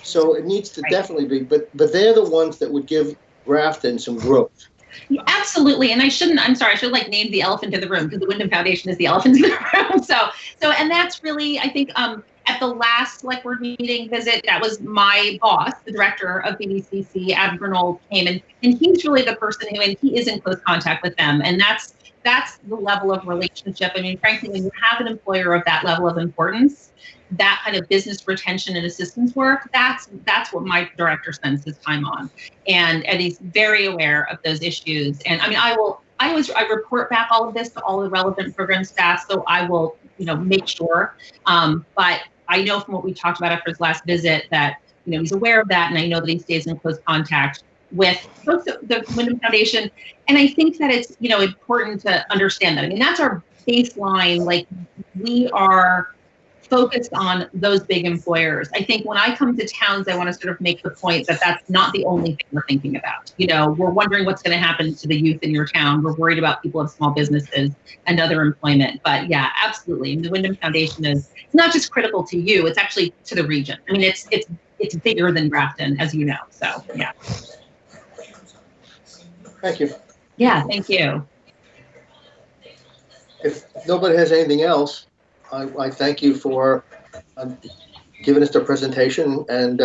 So it needs to definitely be, but they're the ones that would give Grafton some growth. Yeah, absolutely. And I should name the elephant in the room, because the Wyndham Foundation is the elephant in the room. So, and that's really, I think, at the last Selectboard meeting visit, that was my boss, the director of BDCC, Adam Grinold, came and he's really the person and he is in close contact with them. And that's the level of relationship. I mean, frankly, when you have an employer of that level of importance, that kind of business retention and assistance work, that's what my director spends his time on. And he's very aware of those issues. And I mean, I report back all of this to all the relevant program staff, so I will, make sure. But I know from what we talked about after his last visit that, he's aware of that, and I know that he stays in close contact with both the Wyndham Foundation. And I think that it's, important to understand that. I mean, that's our baseline. Like, we are focused on those big employers. I think when I come to towns, I want to sort of make the point that that's not the only thing we're thinking about. We're wondering what's going to happen to the youth in your town. We're worried about people with small businesses and other employment. But yeah, absolutely. And the Wyndham Foundation is not just critical to you, it's actually to the region. I mean, it's bigger than Grafton, as you know. So yeah. Thank you. Yeah, thank you. If nobody has anything else, I thank you for giving us the presentation, and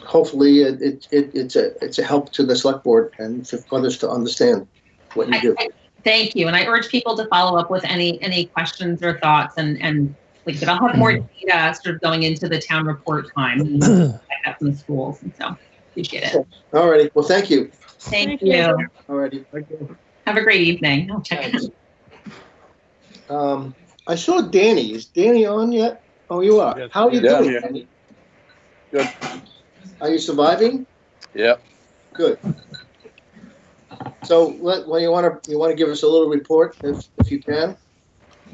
hopefully it's a help to the select board and for others to understand what you do. Thank you, and I urge people to follow up with any questions or thoughts, and like I said, I'll have more data sort of going into the town report time. I got from the schools, and so appreciate it. All righty. Well, thank you. Thank you. All righty. Have a great evening. I'll check it out. I saw Danny. Is Danny on yet? Oh, you are. Yes. How are you Yeah, doing, yeah. Danny? Good. Are you surviving? Yep. Good. So, you want to give us a little report, if you can?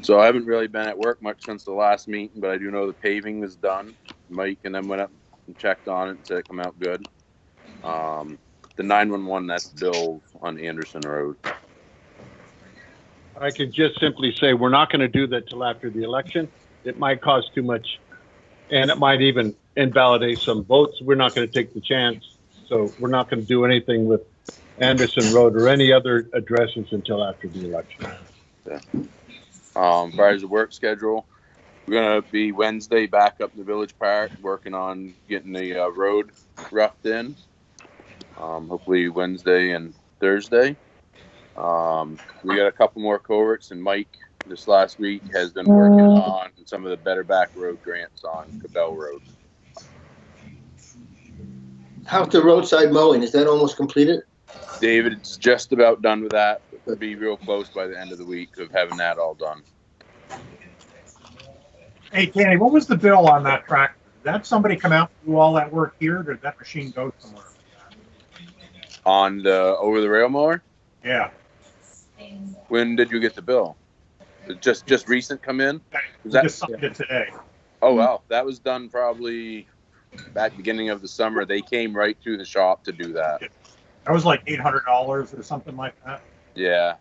So I haven't really been at work much since the last meeting, but I do know the paving was done. Mike and them went up and checked on it and said it come out good. The 911, that's Bill on Anderson Road. I could just simply say we're not going to do that till after the election. It might cost too much, and it might even invalidate some votes. We're not going to take the chance, so we're not going to do anything with Anderson Road or any other addresses until after the election. Yeah. As far as the work schedule, we're going to be Wednesday back up in the Village Park working on getting the road roughed in. Hopefully Wednesday and Thursday. We got a couple more culverts, and Mike this last week has been working on some of the Better Back Road grants on Cabell Road. How's the roadside mowing? Is that almost completed? David's just about done with that. We'll be real close by the end of the week of having that all done. Hey, Danny, what was the bill on that tractor? Did that somebody come out and do all that work here, or did that machine go somewhere? On the over the rail mower? Yeah. When did you get the bill? Just recent come in? We just signed it today. Oh, wow. That was done probably back beginning of the summer. They came right to the shop to do that. That was like $800 or something like that. Yeah.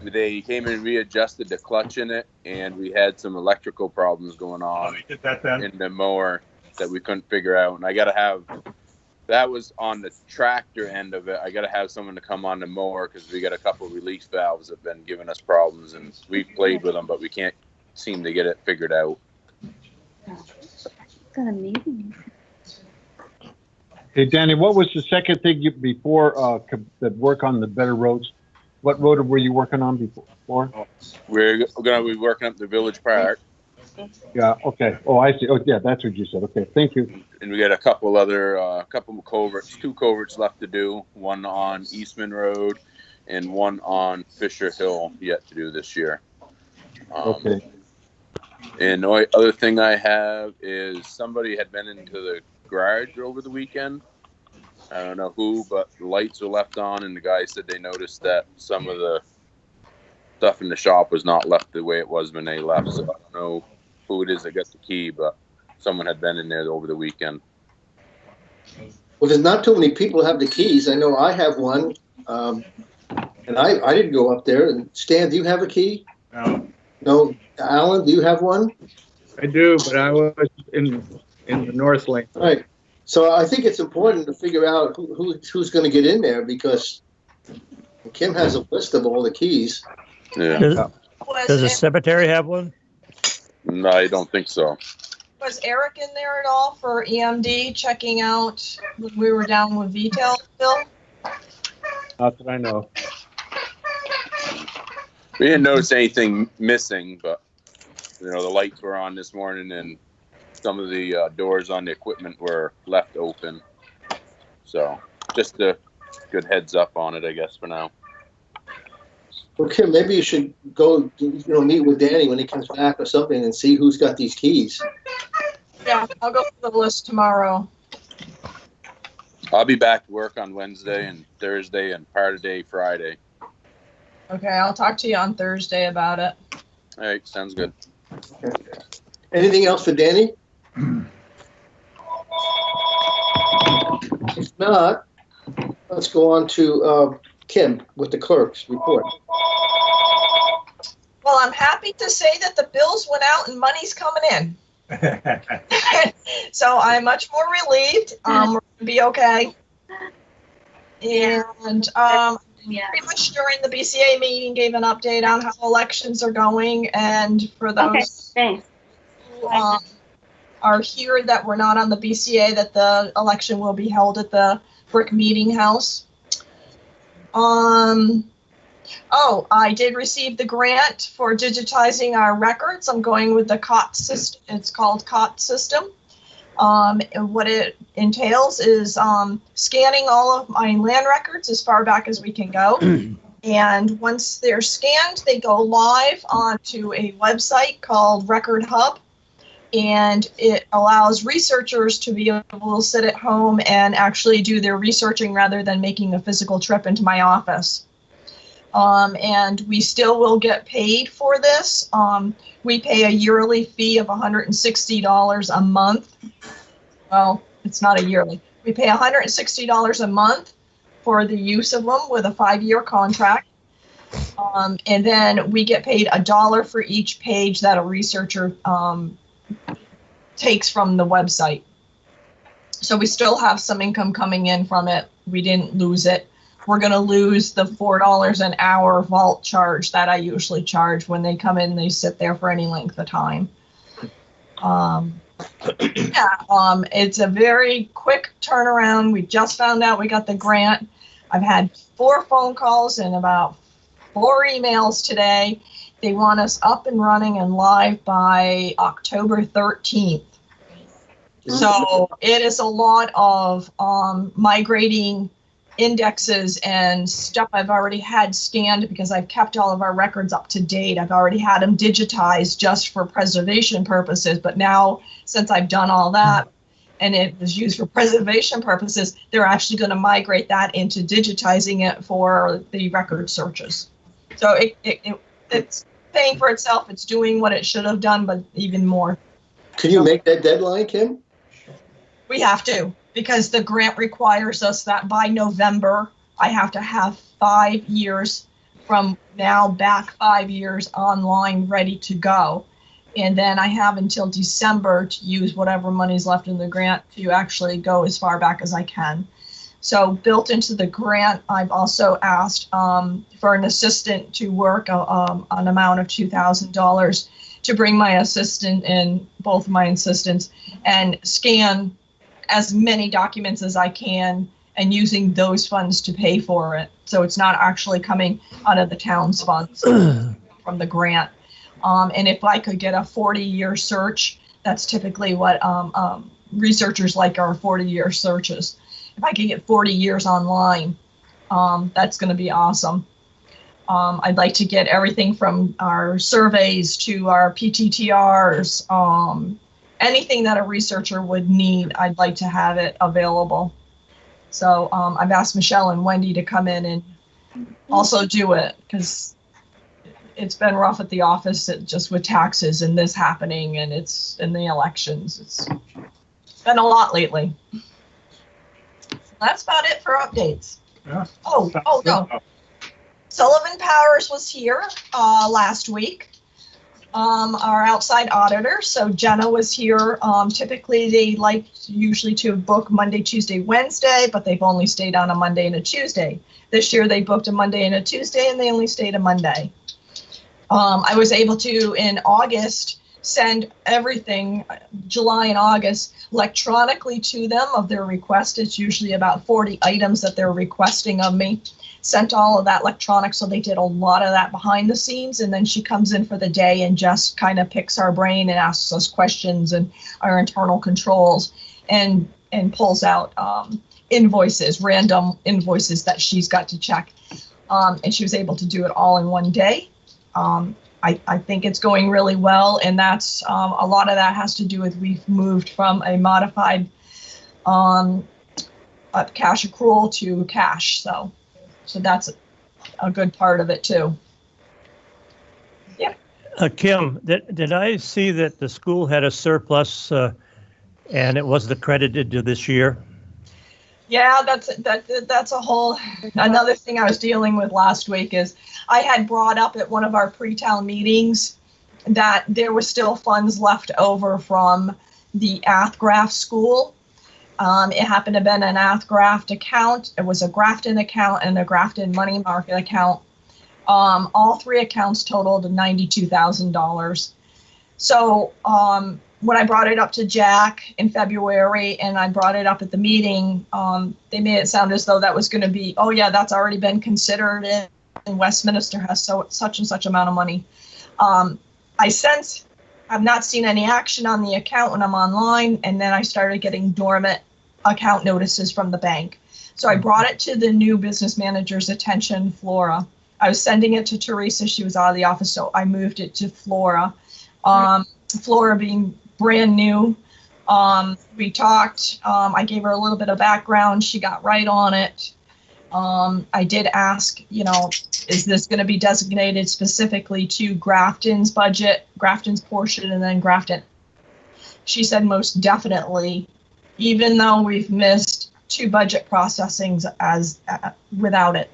They came and readjusted the clutch in it, and we had some electrical problems going on They did that then? in the mower that we couldn't figure out. And I got to have, that was on the tractor end of it. I got to have someone to come on the mower because we got a couple of release valves that have been giving us problems, and we've played with them, but we can't seem to get it figured out. Got a meeting. Hey, Danny, what was the second thing before the work on the better roads? What road were you working on before? We're going to be working up the Village Park. Yeah, okay. Oh, I see. Oh, yeah, that's what you said. Okay, thank you. And we got a couple other, couple of culverts, 2 culverts left to do. One on Eastman Road and one on Fisher Hill yet to do this year. Okay. And the other thing I have is somebody had been into the garage over the weekend. I don't know who, but the lights were left on, and the guy said they noticed that some of the stuff in the shop was not left the way it was when they left. So I don't know who it is that got the key, but someone had been in there over the weekend. Well, there's not too many people who have the keys. I know I have one, and I didn't go up there. And Stan, do you have a key? No. No. Alan, do you have one? I do, but I was in the north lane. All right. So I think it's important to figure out who's going to get in there, because Kim has a list of all the keys. Yeah. Does the cemetery have one? No, I don't think so. Was Eric in there at all for EMD checking out when we were down with VTEL, Bill? Not that I know. We didn't notice anything missing, but the lights were on this morning and some of the doors on the equipment were left open. So just a good heads up on it, I guess, for now. Okay, maybe you should go, meet with Danny when he comes back or something and see who's got these keys. Yeah, I'll go through the list tomorrow. I'll be back to work on Wednesday and Thursday and part of day Friday. Okay, I'll talk to you on Thursday about it. All right, sounds good. Okay. Anything else for Danny? If not, let's go on to Kim with the clerk's report. Well, I'm happy to say that the bills went out and money's coming in. So I'm much more relieved. We're going to be okay. And pretty much during the BCA meeting gave an update on how elections are going. And for those who are here that were not on the BCA, that the election will be held at the Brick Meeting House. Oh, I did receive the grant for digitizing our records. I'm going with the COT system. It's called COT system. And what it entails is scanning all of my land records as far back as we can go. And once they're scanned, they go live onto a website called Record Hub. And it allows researchers to be able to sit at home and actually do their researching rather than making a physical trip into my office. And we still will get paid for this. We pay a yearly fee of $160 a month. Well, it's not a yearly. We pay $160 a month for the use of them with a 5-year contract. And then we get paid $1 for each page that a researcher takes from the website. So we still have some income coming in from it. We didn't lose it. We're going to lose the $4 an hour vault charge that I usually charge when they come in. They sit there for any length of time. It's a very quick turnaround. We just found out we got the grant. I've had 4 phone calls and about 4 emails today. They want us up and running and live by October 13th. So it is a lot of migrating indexes and stuff I've already had scanned because I've kept all of our records up to date. I've already had them digitized just for preservation purposes, but now since I've done all that and it was used for preservation purposes, they're actually going to migrate that into digitizing it for the record searches. So it's paying for itself. It's doing what it should have done, but even more. Can you make that deadline, Kim? We have to, because the grant requires us that by November, I have to have 5 years from now back 5 years online ready to go. And then I have until December to use whatever money's left in the grant to actually go as far back as I can. So built into the grant, I've also asked for an assistant to work an amount of $2,000 to bring my assistant and both my assistants and scan as many documents as I can and using those funds to pay for it. So it's not actually coming out of the town's funds from the grant. And if I could get a 40-year search, that's typically what researchers like our 40-year searches. If I could get 40 years online, that's going to be awesome. I'd like to get everything from our surveys to our PTTRs, anything that a researcher would need, I'd like to have it available. So I've asked Michelle and Wendy to come in and also do it because it's been rough at the office just with taxes and this happening and it's in the elections. It's been a lot lately. That's about it for updates. Yeah. Oh no. Sullivan Powers was here last week. Our outside auditor. So Jenna was here. Typically they like usually to book Monday, Tuesday, Wednesday, but they've only stayed on a Monday and a Tuesday. This year they booked a Monday and a Tuesday and they only stayed a Monday. I was able to, in August, send everything, July and August, electronically to them of their request. It's usually about 40 items that they're requesting of me. Sent all of that electronic, so they did a lot of that behind the scenes, and then she comes in for the day and just kind of picks our brain and asks us questions and our internal controls, and pulls out invoices, random invoices that she's got to check. And she was able to do it all in one day. I think it's going really well, and that's a lot of that has to do with we've moved from a modified cash accrual to cash, so that's a good part of it too. Yeah. Kim, did I see that the school had a surplus and it wasn't accredited to this year? Yeah, that's a whole another thing I was dealing with last week. Is I had brought up at one of our pre-town meetings that there were still funds left over from the Athgraft school. It happened to have been an Athgraft account. It was a Grafton account and a Grafton money market account. All three accounts totaled $92,000. So when I brought it up to Jack in February and I brought it up at the meeting, they made it sound as though that was going to be, oh yeah, that's already been considered and Westminster has such and such amount of money. I've not seen any action on the account when I'm online, and then I started getting dormant account notices from the bank. So I brought it to the new business manager's attention, Flora. I was sending it to Teresa. She was out of the office, so I moved it to Flora. Flora being brand new, we talked. I gave her a little bit of background. She got right on it. I did ask, is this going to be designated specifically to Grafton's budget, Grafton's portion, and then Grafton? She said most definitely, even though we've missed 2 budget processings without it.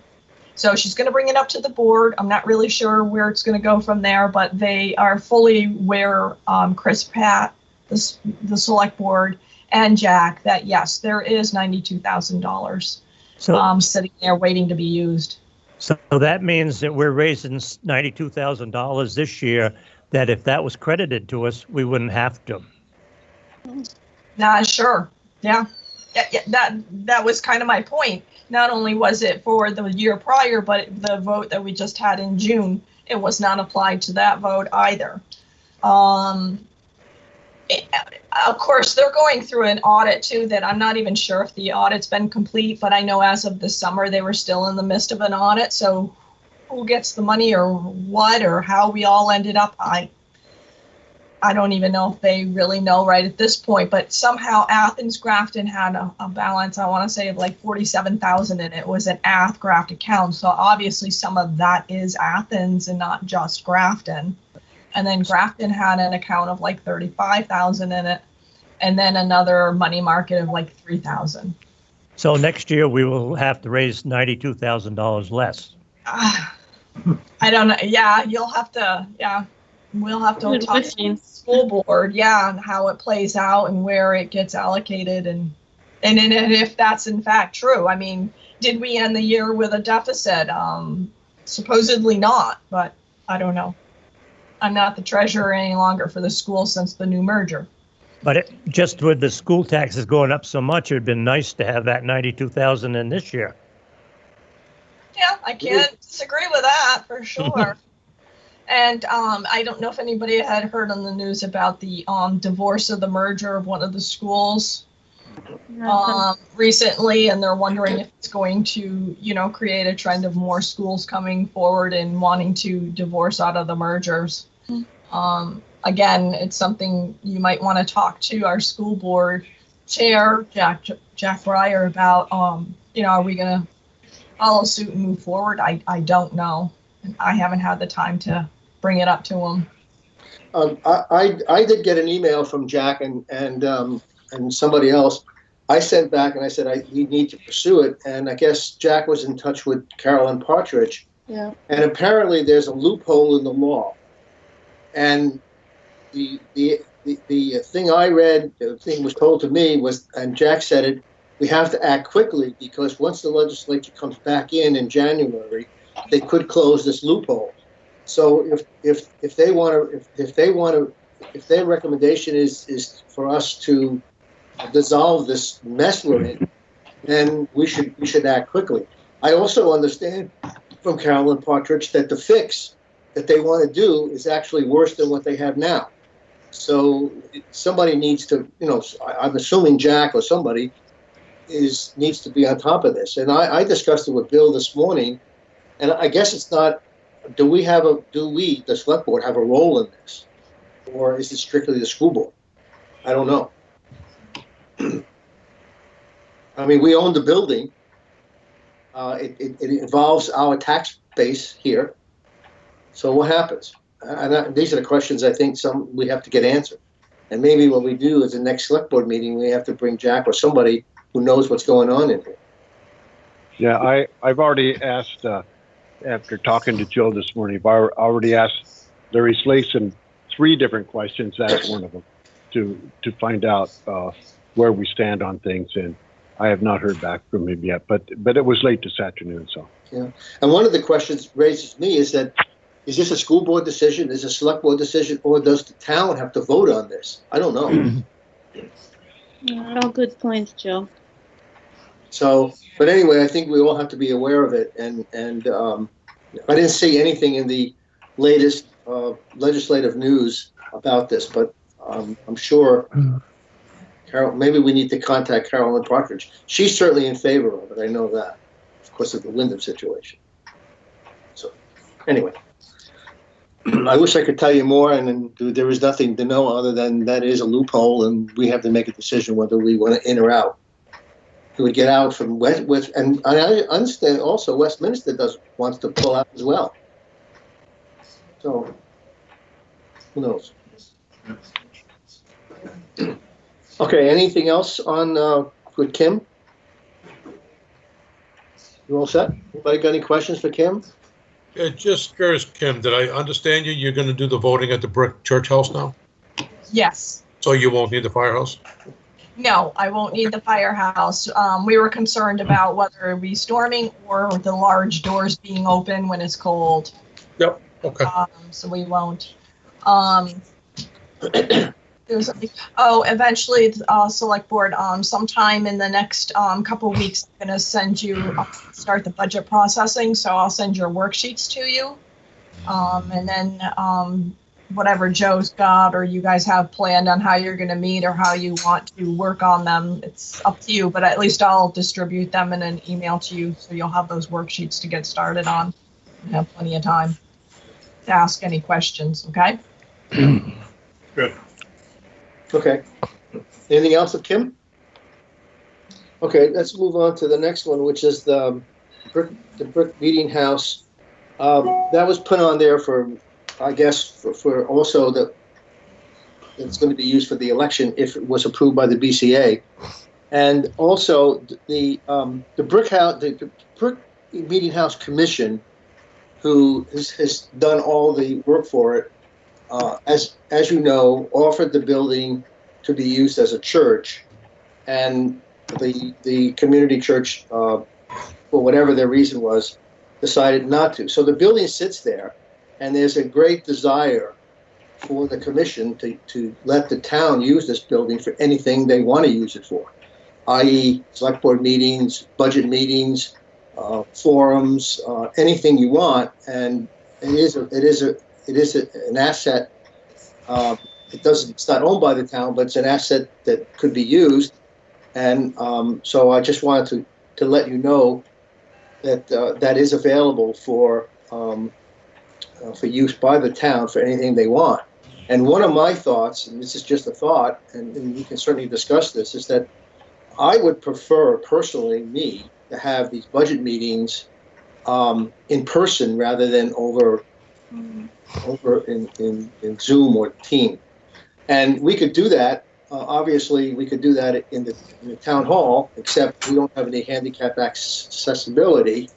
So she's going to bring it up to the board. I'm not really sure where it's going to go from there, but they are fully aware, Chris Pratt, the select board, and Jack, that yes, there is $92,000 sitting there waiting to be used. So that means that we're raising $92,000 this year, that if that was credited to us, we wouldn't have to. Sure. Yeah. That was kind of my point. Not only was it for the year prior, but the vote that we just had in June, it was not applied to that vote either. Of course, they're going through an audit too that I'm not even sure if the audit's been complete, but I know as of this summer, they were still in the midst of an audit. So who gets the money or what or how we all ended up, I don't even know if they really know right at this point, but somehow Athens Grafton had a balance, I want to say, of like 47,000, and it was an Athgraft account. So obviously some of that is Athens and not just Grafton. And then Grafton had an account of like 35,000 in it, and then another money market of like 3,000. So next year we will have to raise $92,000 less. I don't know. Yeah, you'll have to. Yeah, we'll have to talk to the school board. Yeah, and how it plays out and where it gets allocated, and if that's in fact true. I mean, did we end the year with a deficit? Supposedly not, but I don't know. I'm not the treasurer any longer for the school since the new merger. But just with the school taxes going up so much, it would have been nice to have that $92,000 in this year. Yeah, I can't disagree with that for sure. And I don't know if anybody had heard on the news about the divorce of the merger of one of the schools recently, and they're wondering if it's going to, create a trend of more schools coming forward and wanting to divorce out of the mergers. Again, it's something you might want to talk to our school board chair, Jack Breyer, about, are we going to follow suit and move forward? I don't know. I haven't had the time to bring it up to him. I did get an email from Jack and somebody else. I sent back and I said we need to pursue it, and I guess Jack was in touch with Carolyn Partridge. Yeah. And apparently there's a loophole in the law. And the thing I read, the thing was told to me was, and Jack said it, we have to act quickly because once the legislature comes back in January, they could close this loophole. So if they want to if their recommendation is for us to dissolve this mess we're in, then we should act quickly. I also understand from Carolyn Partridge that the fix that they want to do is actually worse than what they have now. So somebody needs to, I'm assuming Jack or somebody needs to be on top of this. And I discussed it with Bill this morning, and I guess it's not, do we, the select board, have a role in this? Or is it strictly the school board? I don't know. I mean, we own the building. It involves our tax base here. So what happens? And these are the questions I think we have to get answered. And maybe what we do is the next select board meeting, we have to bring Jack or somebody who knows what's going on in here. Yeah, I've already asked, after talking to Jill this morning, I've already asked Larry Slason 3 different questions. That's one of them, to find out where we stand on things. And I have not heard back from him yet, but it was late this afternoon, so. Yeah, and one of the questions raises me is that, is this a school board decision, is it a select board decision, or does the town have to vote on this? I don't know. All good points, Joe. So, but anyway, I think we all have to be aware of it, and I didn't see anything in the latest legislative news about this, but I'm sure Carol, maybe we need to contact Carolyn Partridge. She's certainly in favor of it, I know that, of course, of the Wyndham situation. So, anyway. I wish I could tell you more, and then there is nothing to know other than that is a loophole, and we have to make a decision whether we want to in or out. It would get out from West, and I understand also Westminster wants to pull out as well. So, who knows? Okay, anything else on with Kim? You all set? Anybody got any questions for Kim? Yeah, just curious, Kim, did I understand you? You're going to do the voting at the Brick Church House now? Yes. So you won't need the firehouse? No, I won't need the firehouse. We were concerned about whether it be storming or the large doors being open when it's cold. Yep, okay. So we won't. Eventually, select board, sometime in the next couple of weeks, I'm going to send you, start the budget processing. So I'll send your worksheets to you. And then whatever Joe's got or you guys have planned on how you're going to meet or how you want to work on them, it's up to you. But at least I'll distribute them in an email to you. So you'll have those worksheets to get started on. You have plenty of time to ask any questions, okay? Good. Okay. Anything else of Kim? Okay, let's move on to the next one, which is the Brick Meeting House. That was put on there for, I guess, for also that it's going to be used for the election if it was approved by the BCA, and also the Brick Meeting House Commission, who has done all the work for it. As you know, offered the building to be used as a church, and the community church, for whatever their reason was, decided not to. So the building sits there, and there's a great desire for the commission to let the town use this building for anything they want to use it for, i.e. select board meetings, budget meetings, forums, anything you want. And it is an asset. It's not owned by the town, but it's an asset that could be used. And so I just wanted to let you know that that is available for use by the town for anything they want. And one of my thoughts, and this is just a thought, and we can certainly discuss this, is that I would prefer, personally, me, to have these budget meetings in person rather than over in Zoom or Team. And we could do that. Obviously, we could do that in the town hall, except we don't have any handicap accessibility.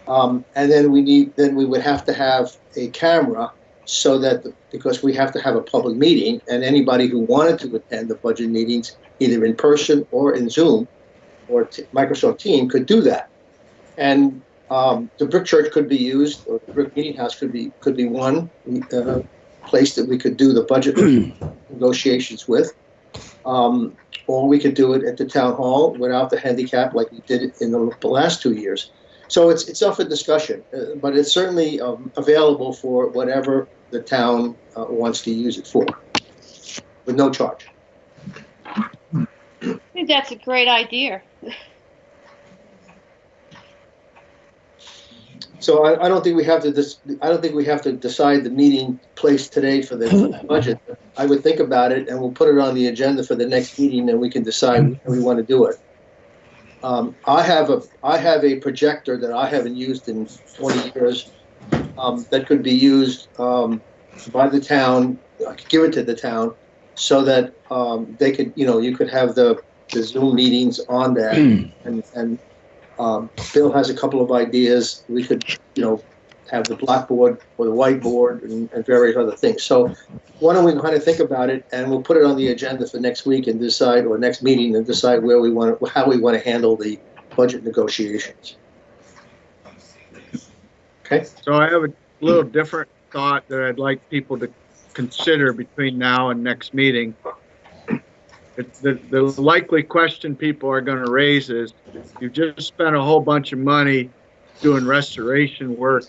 And then we would have to have a camera so that, because we have to have a public meeting, and anybody who wanted to attend the budget meetings, either in person or in Zoom or Microsoft Team, could do that. And the Brick Church could be used, or the Brick Meeting House could be one place that we could do the budget negotiations with. Or we could do it at the town hall without the handicap like we did it in the last 2 years. So it's up for discussion, but it's certainly available for whatever the town wants to use it for, with no charge. I think that's a great idea. So I don't think we have to. I don't think we have to decide the meeting place today for the budget. I would think about it, and we'll put it on the agenda for the next meeting, and we can decide how we want to do it. I have a projector that I haven't used in 20 years that could be used by the town. I could give it to the town so that they could, you could have the Zoom meetings on there, and Bill has a couple of ideas. We could, have the blackboard or the whiteboard and various other things. So why don't we kind of think about it, and we'll put it on the agenda for next week and decide, or next meeting, and decide how we want to handle the budget negotiations. Okay. So I have a little different thought that I'd like people to consider between now and next meeting. The likely question people are going to raise is, you just spent a whole bunch of money doing restoration work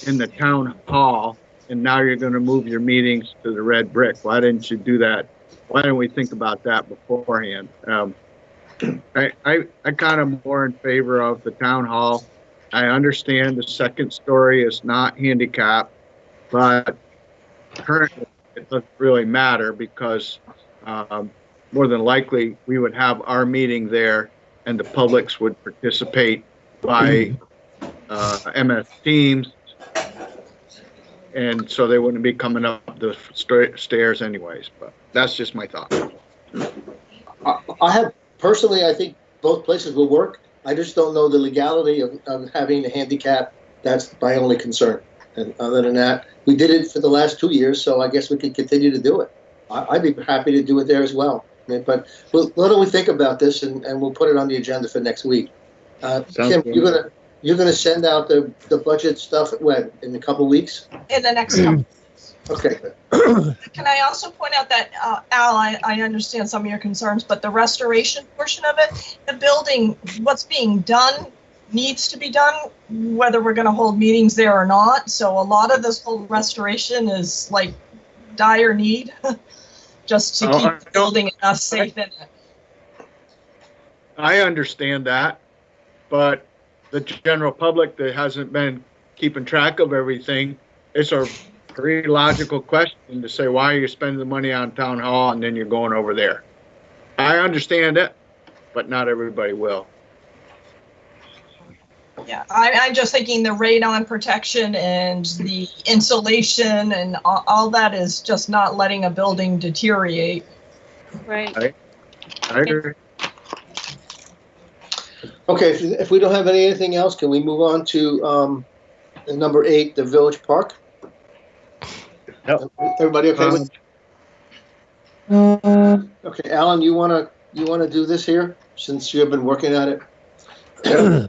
in the town hall, and now you're going to move your meetings to the red brick. Why didn't you do that? Why didn't we think about that beforehand? I kind of more in favor of the town hall. I understand the second story is not handicapped, but currently it doesn't really matter because more than likely we would have our meeting there and the publics would participate by MS Teams, and so they wouldn't be coming up the stairs anyways. But that's just my thought. I think both places will work. I just don't know the legality of having a handicap. That's my only concern. And other than that, we did it for the last 2 years, so I guess we can continue to do it. I'd be happy to do it there as well. But why don't we think about this, and we'll put it on the agenda for next week. Kim, good. you're gonna send out the budget stuff when, in a couple of weeks? In the next couple. Okay. Can I also point out that, Al, I understand some of your concerns, but the restoration portion of it, the building, what's being done needs to be done, whether we're going to hold meetings there or not. So a lot of this whole restoration is like dire need, just to keep the building enough safe in it. I understand that, but the general public that hasn't been keeping track of everything, it's a pretty logical question to say, why are you spending the money on town hall and then you're going over there? I understand it, but not everybody will. Yeah, I'm just thinking the radon protection and the insulation and all that is just not letting a building deteriorate. Right. I agree. Okay, if we don't have anything else, can we move on to number 8, the Village Park? Yep. Everybody okay with? Okay, Alan, you wanna do this here since you have been working at it? Yeah.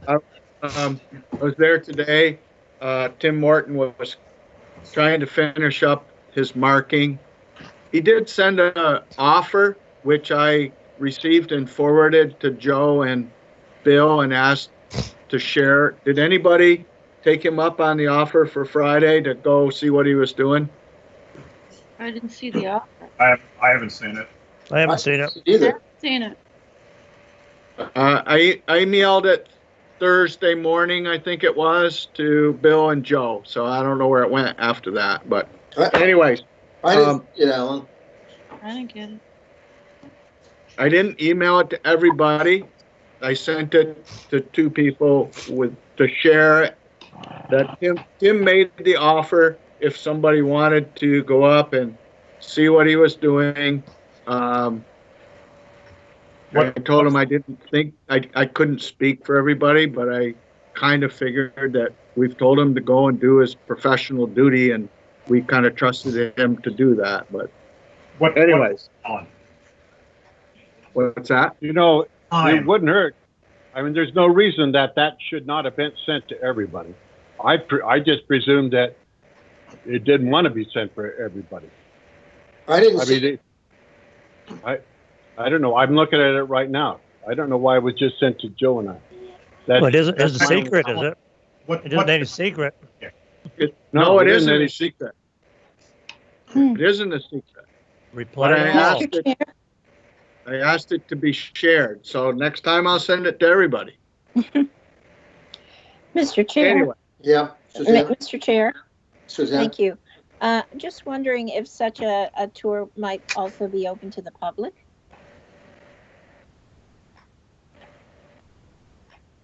I was there today. Tim Morton was trying to finish up his marking. He did send an offer, which I received and forwarded to Joe and Bill and asked to share. Did anybody take him up on the offer for Friday to go see what he was doing? I didn't see the offer. I haven't seen it. I haven't seen it either. I haven't seen it. I emailed it Thursday morning, I think it was, to Bill and Joe. So I don't know where it went after that. But anyways. I didn't get Alan. I didn't get it. I didn't email it to everybody. I sent it to 2 people to share it. That Tim made the offer if somebody wanted to go up and see what he was doing. I told him I didn't think I couldn't speak for everybody, but I kind of figured that we've told him to go and do his professional duty, and we kind of trusted him to do that. But anyways, what's that? It wouldn't hurt. I mean, there's no reason that should not have been sent to everybody. I just presumed that it didn't want to be sent for everybody. I didn't I see. mean, I don't know. I'm looking at it right now. I don't know why it was just sent to Joe and I. Well, it isn't, that's it's a my- secret, is it? What, It isn't any secret. No, it it isn't isn't a any secret. It isn't a secret. Reply But to I all. asked it, I asked it to be shared, so next time I'll send it to everybody. Mr. Chair, Anyway, Yeah, Suzanne. Mr. Chair, Suzanne. thank you. Just wondering if such a tour might also be open to the public?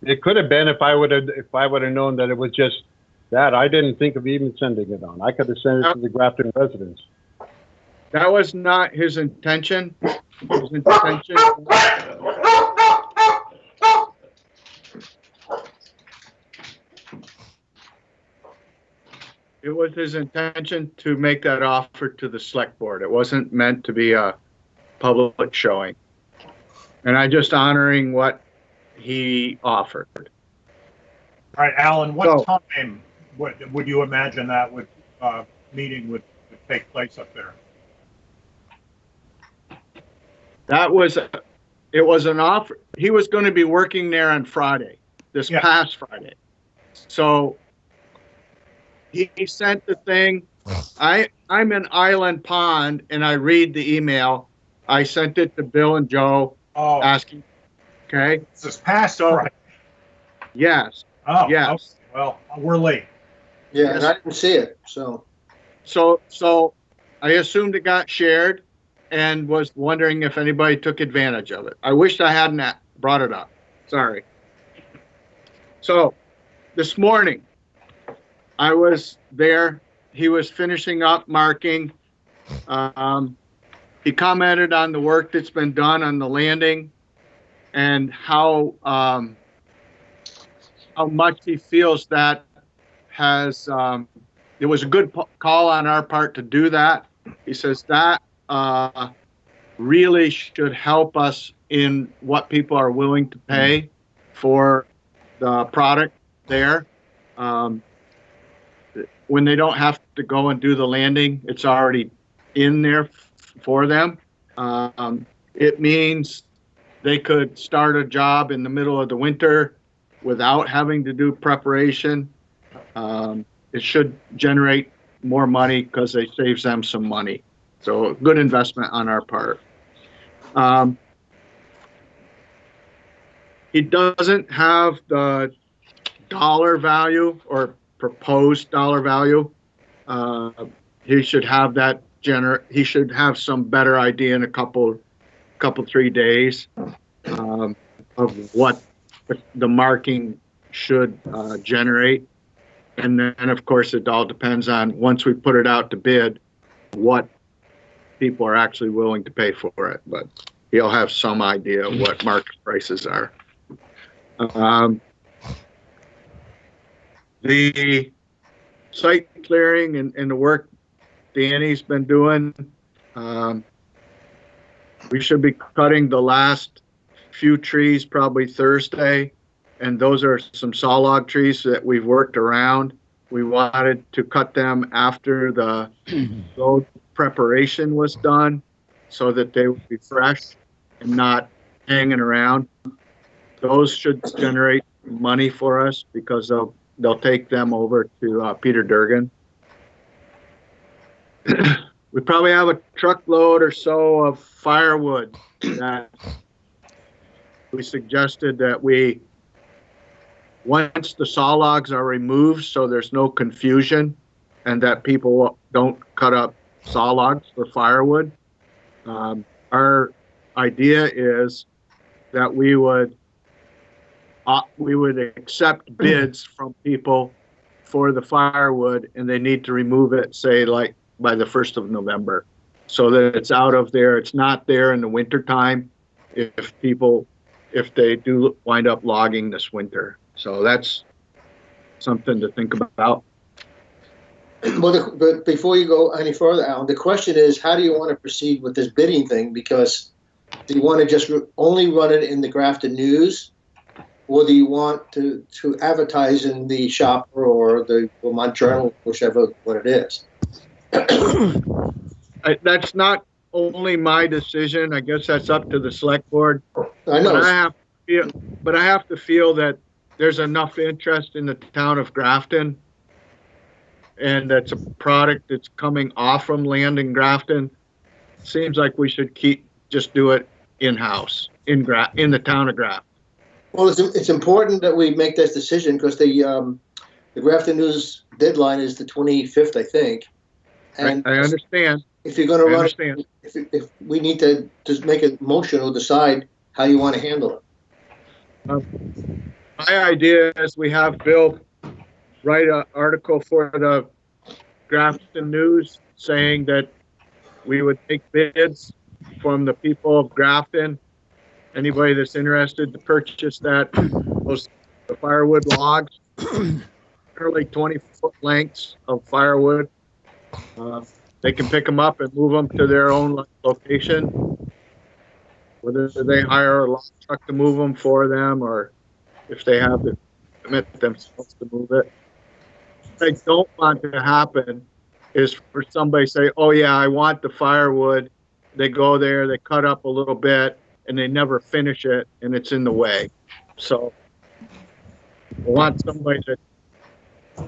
It could have been if I would have known that it was just that. I didn't think of even sending it on. I could have sent it to the Grafton residents. that was not his intention. His intention. It was his intention to make that offer to the select board. It wasn't meant to be a public showing. And I'm just honoring what he offered. All right, Alan, what So- time would you imagine that meeting would take place up there? It was an offer. He was going to be working there on Friday, this Yeah. past Friday. So he sent the thing. I'm in Island Pond and I read the email. I sent it to Bill and Joe Oh, asking, okay? it's this past So- Friday. Yes. Oh, yes. okay. Well, we're late. Yeah, and I didn't see it, so. So I assumed it got shared and was wondering if anybody took advantage of it. I wished I hadn't brought it up. Sorry. So this morning, I was there. He was finishing up marking. He commented on the work that's been done on the landing and how much he feels that has, it was a good call on our part to do that. He says that really should help us in what people are willing to pay for the product there. When they don't have to go and do the landing, it's already in there for them. It means they could start a job in the middle of the winter without having to do preparation. It should generate more money because it saves them some money. So good investment on our part. He doesn't have the dollar value or proposed dollar value. He should have that he should have some better idea in a couple 3 days of what the marking should generate. And then, of course, it all depends on, once we put it out to bid, what people are actually willing to pay for it. But he'll have some idea of what market prices are. The site clearing and the work Danny's been doing, we should be cutting the last few trees probably Thursday. And those are some saw log trees that we've worked around. We wanted to cut them after the road preparation was done so that they would be fresh and not hanging around. Those should generate money for us because they'll take them over to Peter Durgan. We probably have a truckload or so of firewood that we suggested that once the saw logs are removed, so there's no confusion and that people don't cut up saw logs for firewood. Our idea is that we would accept bids from people for the firewood, and they need to remove it, say, like by the 1st of November, so that it's out of there. It's not there in the winter time if they do wind up logging this winter. So that's something to think about. Well, but before you go any further, Alan, the question is, how do you want to proceed with this bidding thing? Because do you want to just only run it in the Grafton News, or do you want to advertise in the Shopper or the Vermont Journal, whichever what it is? That's not only my decision. I guess that's up to the select board. I know. But I have to feel that there's enough interest in the town of Grafton, and that's a product that's coming off from land in Grafton. Seems like we should just do it in-house in the town of Grafton. Well, it's important that we make this decision because the Grafton News deadline is the 25th, I think. And I understand. If you're going to run it, if we need to just make a motion or decide how you want to handle it. My idea is we have Bill write an article for the Grafton News saying that we would take bids from the people of Grafton. Anybody that's interested to purchase the firewood logs, nearly 20-foot lengths of firewood. They can pick them up and move them to their own location. Whether they hire a log truck to move them for them, or if they have to commit themselves to move it. What I don't want to happen is for somebody to say, oh yeah, I want the firewood. They go there, they cut up a little bit, and they never finish it, and it's in the way. So I want somebody that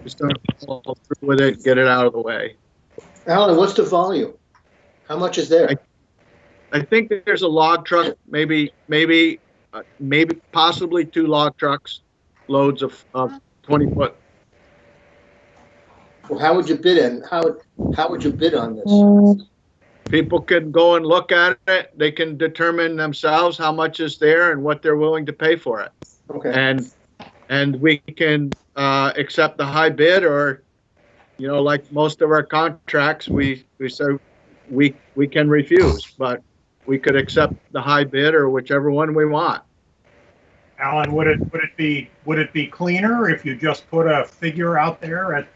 is going to follow through with it, get it out of the way. Alan, what's the volume? How much is there? I think that there's a log truck, maybe possibly 2 log trucks, loads of 20 foot. Well, how would you bid in? How would you bid on this? People can go and look at it. They can determine themselves how much is there and what they're willing to pay for it. Okay. And we can accept the high bid, or, you know, like most of our contracts, we say we can refuse, but we could accept the high bid or whichever one we want. Alan, would it be cleaner if you just put a figure out there at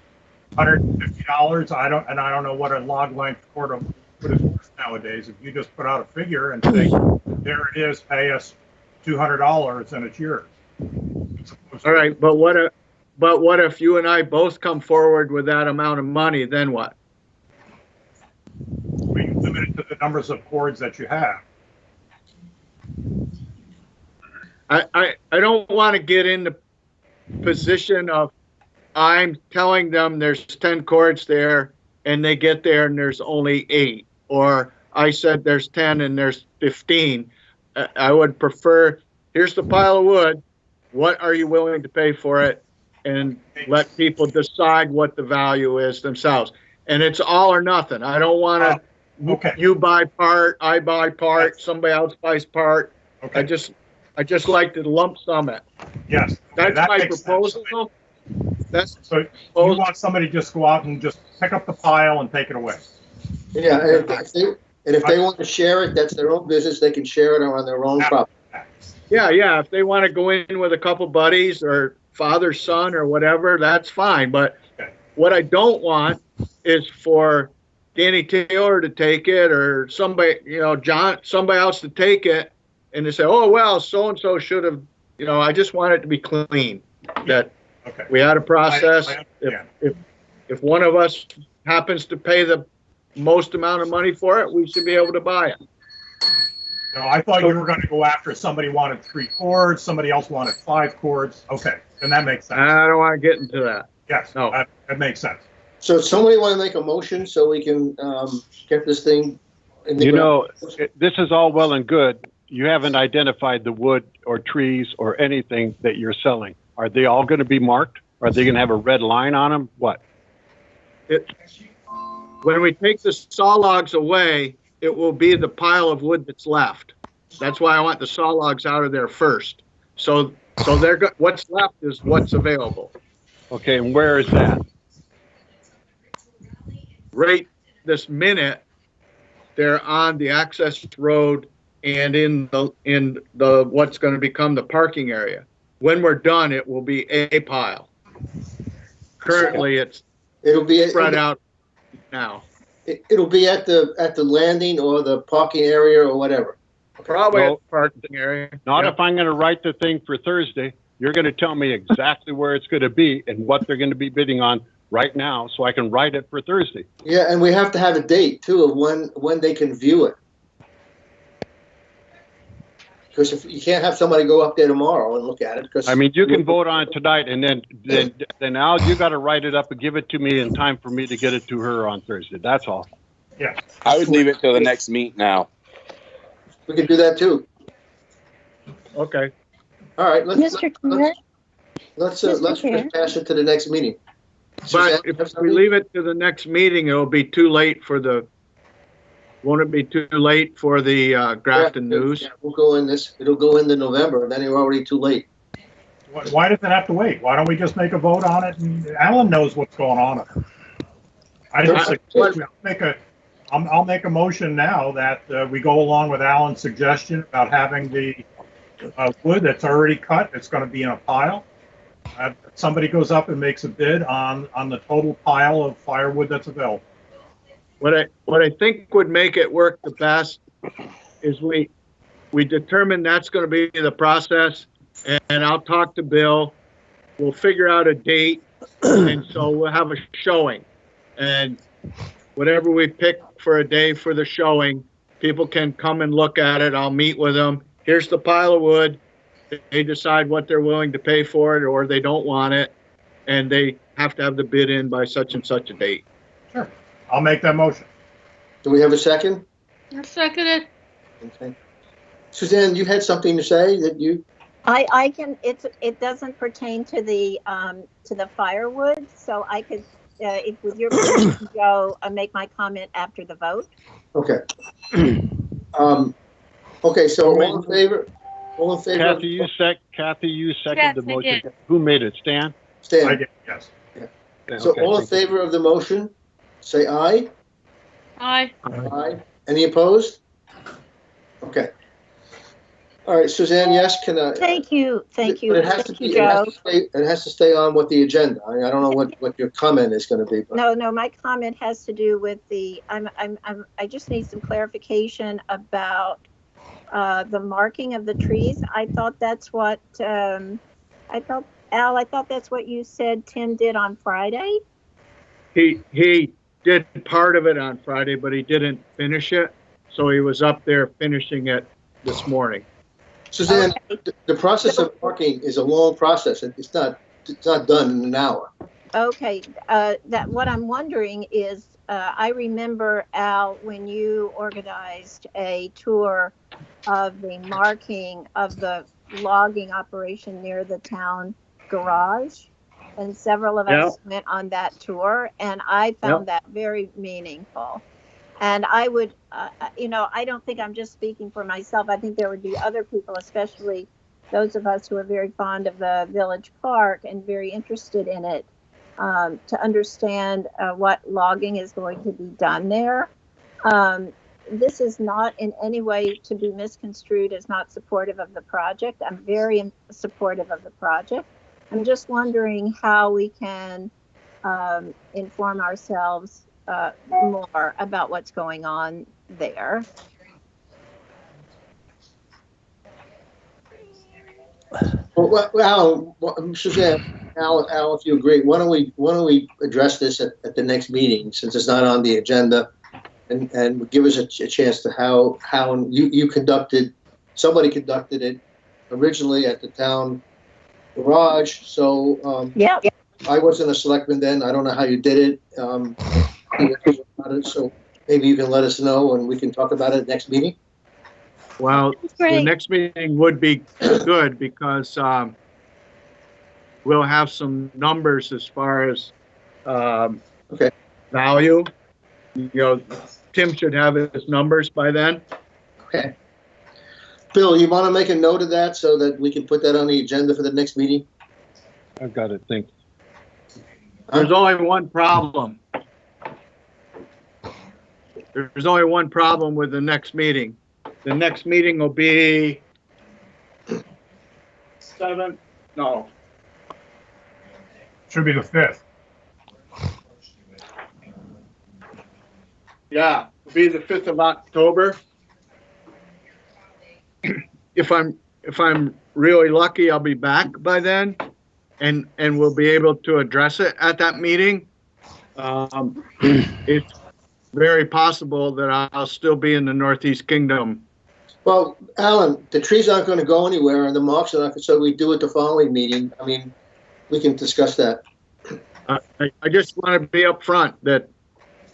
$150? I don't know what a log length cord of wood is worth nowadays. If you just put out a figure and say, there it is, pay us $200 and it's yours. All right, but what if you and I both come forward with that amount of money? Then what? We limit it to the numbers of cords that you have. I don't want to get in the position of I'm telling them there's 10 cords there and they get there and there's only 8, or I said there's 10 and there's 15. I would prefer, here's the pile of wood. What are you willing to pay for it? And let people decide what the value is themselves. And it's all or nothing. I don't want to, okay. You buy part, I buy part, somebody else buys part. Okay. I just like to lump sum it. Yes. Okay, that's my proposal. So you want somebody to just go out and just pick up the pile and take it away. Yeah, and if they want to share it, that's their own business. They can share it on their own property. Yeah. If they want to go in with a couple buddies or father, son, or whatever, that's fine. But what I don't want is for Danny Taylor to take it, or somebody, somebody else to take it, and to say, oh, well, so-and-so should have, I just want it to be clean. That we had a process. If one of us happens to pay the most amount of money for it, we should be able to buy it. No, I thought you were going to go after somebody wanted 3 cords, somebody else wanted 5 cords. Okay, then that makes sense. I don't want to get into that. Yes, no, that makes sense. So somebody want to make a motion so we can get this thing in the ground? This is all well and good. You haven't identified the wood or trees or anything that you're selling. Are they all going to be marked? Are they going to have a red line on them? What? When we take the saw logs away, it will be the pile of wood that's left. That's why I want the saw logs out of there first. So what's left is what's available. Okay, and where is that? Right this minute, they're on the access road and in the what's going to become the parking area. When we're done, it will be a pile. Currently, it'll be spread out now. It'll be at the landing or the parking area or whatever. Probably at the parking area. Not if I'm going to write the thing for Thursday. you're going to tell me exactly where it's going to be and what they're going to be bidding on right now, so I can write it for Thursday. Yeah, and we have to have a date too of when they can view it. Because if you can't have somebody go up there tomorrow and look at it, because I mean, you can vote on it tonight, and then Al, you got to write it up and give it to me in time for me to get it to her on Thursday. That's all. Yeah. I would leave it till the next meet now. we can do that too. Okay. All right, let's Mr. Chair, let's Mr. Chair. pass it to the next meeting. But Suzanne, if have we something? leave it to the next meeting, it'll be too late for the, won't it be too late for the Grafton News? Yeah, we'll go in this. It'll go into November, and then you're already too late. Why does it have to wait? Why don't we just make a vote on it? And Alan knows what's going on. I'll make a motion now that we go along with Alan's suggestion about having the wood that's already cut. It's going to be in a pile. Somebody goes up and makes a bid on the total pile of firewood that's available. What I think would make it work the best is we determine that's going to be the process, and I'll talk to Bill. We'll figure out a date, and so we'll have a showing. And whatever we pick for a day for the showing, people can come and look at it. I'll meet with them. Here's the pile of wood. They decide what they're willing to pay for it, or they don't want it, and they have to have the bid in by such and such a date. Sure. I'll make that motion. Do we have a second? I'll second it. Okay. Suzanne, you had something to say that you? I can, it doesn't pertain to the firewood, so I could, if with your permission, go make my comment after the vote. Okay. Okay, so all in favor? All in favor? Kathy, you second Yes, the I motion. did. Who made it? Stan? Stan. I did, yes. So Okay, all in thank you. favor of the motion, say aye. Aye. Aye. Any opposed? Okay. All right, Suzanne, yes, can I? Thank you, But it has to thank be, you, Joe. it has to stay on with the agenda. I don't know what your comment is gonna be, but. No, my comment has to do with the, I just need some clarification about the marking of the trees. I thought that's what, Al, I thought that's what you said Tim did on Friday. He did part of it on Friday, but he didn't finish it. So he was up there finishing it this morning. Suzanne, Okay. the process of marking is a long process. It's not done in an hour. Okay, that what I'm wondering is, I remember, Al, when you organized a tour of the marking of the logging operation near the town garage, and several of us went on that tour, and I found that very meaningful. And I would, I don't think I'm just speaking for myself. I think there would be other people, especially those of us who are very fond of the village park and very interested in it, to understand what logging is going to be done there. This is not in any way to be misconstrued as not supportive of the project. I'm very supportive of the project. I'm just wondering how we can inform ourselves more about what's going on there. Well, Suzanne, Al, if you agree, why don't we address this at the next meeting, since it's not on the agenda, and give us a chance to how you conducted, somebody conducted it originally at the town garage. So Yeah. I wasn't a selectman then. I don't know how you did it. So maybe you can let us know and we can talk about it next meeting. Well, the Great. next meeting would be good because we'll have some numbers as far as value. Tim should have his numbers by then. Okay. Bill, you want to make a note of that so that we can put that on the agenda for the next meeting? I've got it. Thank you. There's only one problem. There's only one problem with the next meeting. The next meeting will be Should be the 5th. Yeah, it'll be the 5th of October. If I'm really lucky, I'll be back by then, and we'll be able to address it at that meeting. It's very possible that I'll still be in the Northeast Kingdom. Well, Alan, the trees aren't going to go anywhere, and the marks are not. So we do it the following meeting. I mean, we can discuss that. I just want to be upfront that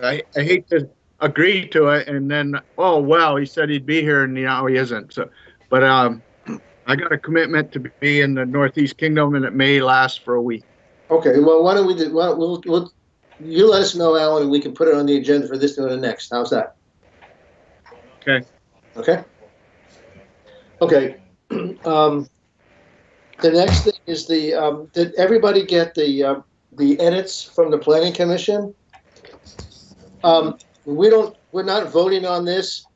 I hate to agree to it, and then, oh well, he said he'd be here, and now he isn't. So, but I got a commitment to be in the Northeast Kingdom, and it may last for a week. Okay. Well, why don't we do? Well, you let us know, Alan, and we can put it on the agenda for this or the next. How's that? Okay. Okay. Okay. The next thing is did everybody get the edits from the Planning Commission? We're not voting on this,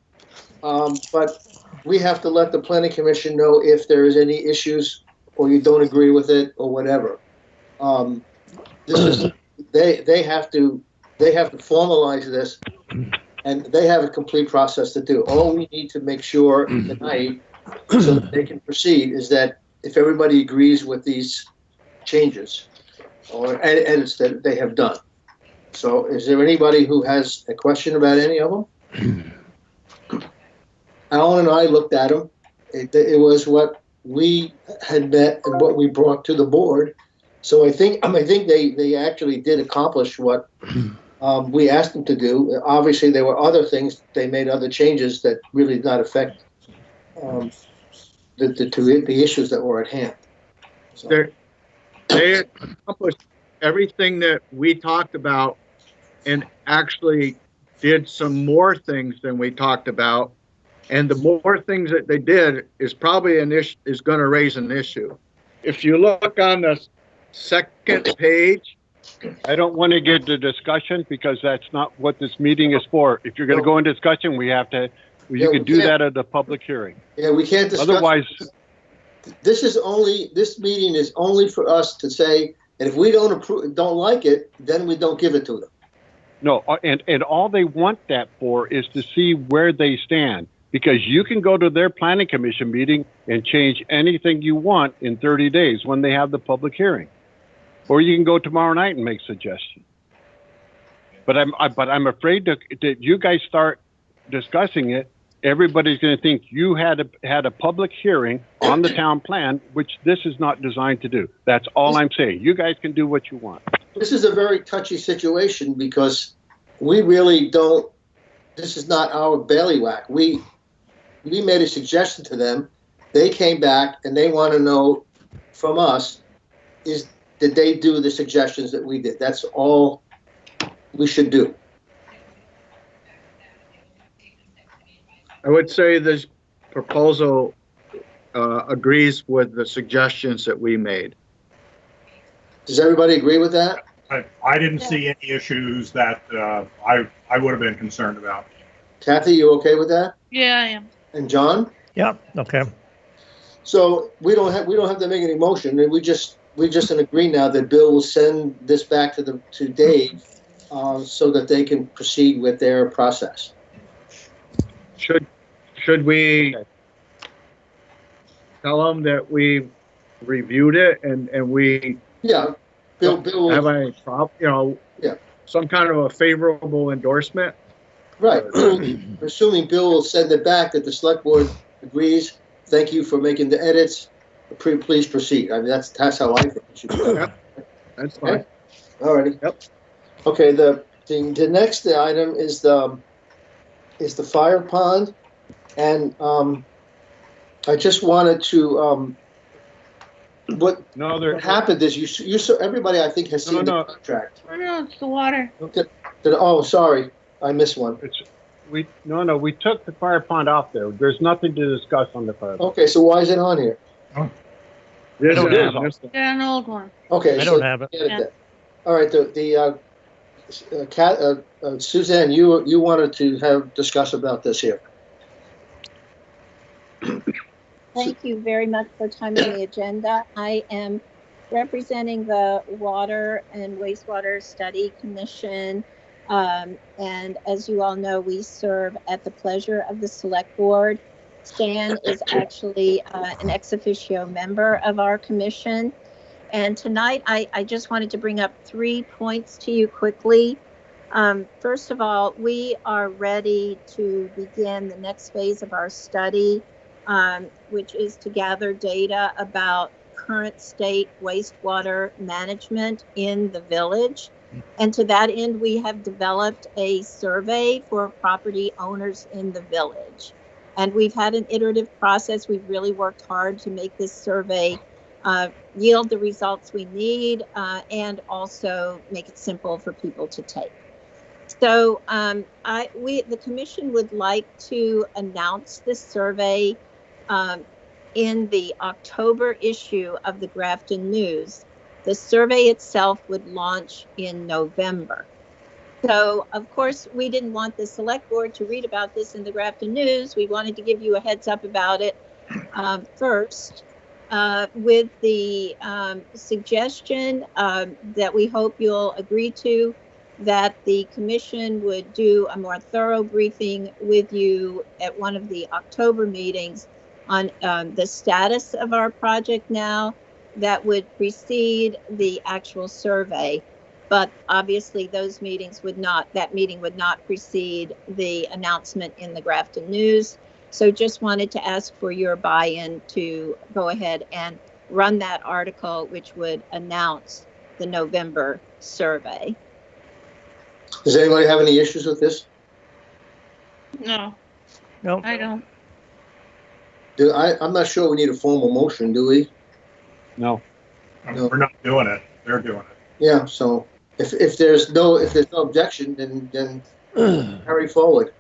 but we have to let the Planning Commission know if there is any issues or you don't agree with it or whatever. They have to formalize this, and they have a complete process to do. All we need to make sure tonight, so that they can proceed, is that if everybody agrees with these changes or edits that they have done. So is there anybody who has a question about any of them? Alan and I looked at them. It was what we had met and what we brought to the board. So I think they actually did accomplish what we asked them to do. Obviously, there were other things. They made other changes that really did not affect the issues that were at hand. So. They accomplished everything that we talked about, and actually did some more things than we talked about. And the more things that they did is probably is going to raise an issue. If you look on the second page, I don't want to get to discussion because that's not what this meeting is for. If you're going to go in discussion, we have to. You can do that at a public hearing. Yeah, we can't discuss. Otherwise, this meeting is only for us to say, and if we don't like it, then we don't give it to them. No, and all they want that for is to see where they stand, because you can go to their planning commission meeting and change anything you want in 30 days when they have the public hearing, or you can go tomorrow night and make suggestions. But I'm afraid that you guys start discussing it, everybody's going to think you had a public hearing on the town plan, which this is not designed to do. That's all I'm saying. You guys can do what you want. This is a very touchy situation because we really don't. This is not our bailiwick. We made a suggestion to them. They came back and they want to know from us did they do the suggestions that we did? That's all we should do. I would say this proposal agrees with the suggestions that we made. Does everybody agree with that? I didn't see any issues that I would have been concerned about. Kathy, you okay with that? Yeah, I am. And John? Yeah, okay. So we don't have to make any motion, and we just agree now that Bill will send this back to Dave so that they can proceed with their process. Should we tell them that we reviewed it and we Bill have a problem, some kind of a favorable endorsement? Right. Assuming Bill will send it back, that the select board agrees. Thank you for making the edits. Please proceed. I mean, that's how I think it should be done. That's fine. Okay? All righty. Yep. Okay. The next item is the fire pond, and I just wanted to what happened is you everybody I think has seen the contract. Oh no, it's the water. Oh, sorry, I missed one. We took the fire pond off there. There's nothing to discuss on the fire pond. Okay, so why is it on here? Yeah, an old one. Okay, I don't have it. Yeah. All right, Suzanne, you wanted to discuss about this here. Thank you very much for time on the agenda. I am representing the Water and Wastewater Study Commission. And as you all know, we serve at the pleasure of the Select Board. Stan is actually an ex officio member of our commission. And tonight, I just wanted to bring up 3 points to you quickly. First of all, we are ready to begin the next phase of our study, which is to gather data about current state wastewater management in the village. And to that end, we have developed a survey for property owners in the village. And we've had an iterative process. We've really worked hard to make this survey yield the results we need and also make it simple for people to take. So the commission would like to announce this survey in the October issue of the Grafton News. The survey itself would launch in November. So, of course, we didn't want the select board to read about this in the Grafton News. We wanted to give you a heads up about it first with the suggestion that we hope you'll agree to, that the commission would do a more thorough briefing with you at one of the October meetings on the status of our project now that would precede the actual survey. But obviously those meetings that meeting would not precede the announcement in the Grafton News. So just wanted to ask for your buy-in to go ahead and run that article, which would announce the November survey. Does anybody have any issues with this? No, No. I don't. I'm not sure we need a formal motion, do we? No. No. We're not doing it. They're doing it. Yeah, so if there's no objection, then carry forward.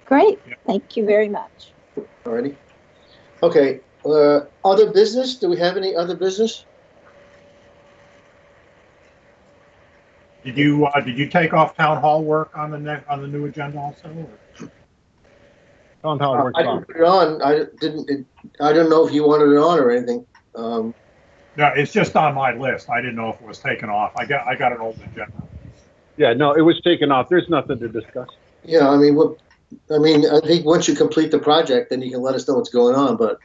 Great. Thank you very much. Alrighty. Okay. Other business? Do we have any other business? Did you take off town hall work on the new agenda also? Or? Town hall work. I didn't put it on. I don't know if you wanted it on or anything. No, it's just on my list. I didn't know if it was taken off. I got an old agenda. Yeah, no, it was taken off. There's nothing to discuss. Yeah, I mean, I think once you complete the project, then you can let us know what's going on. But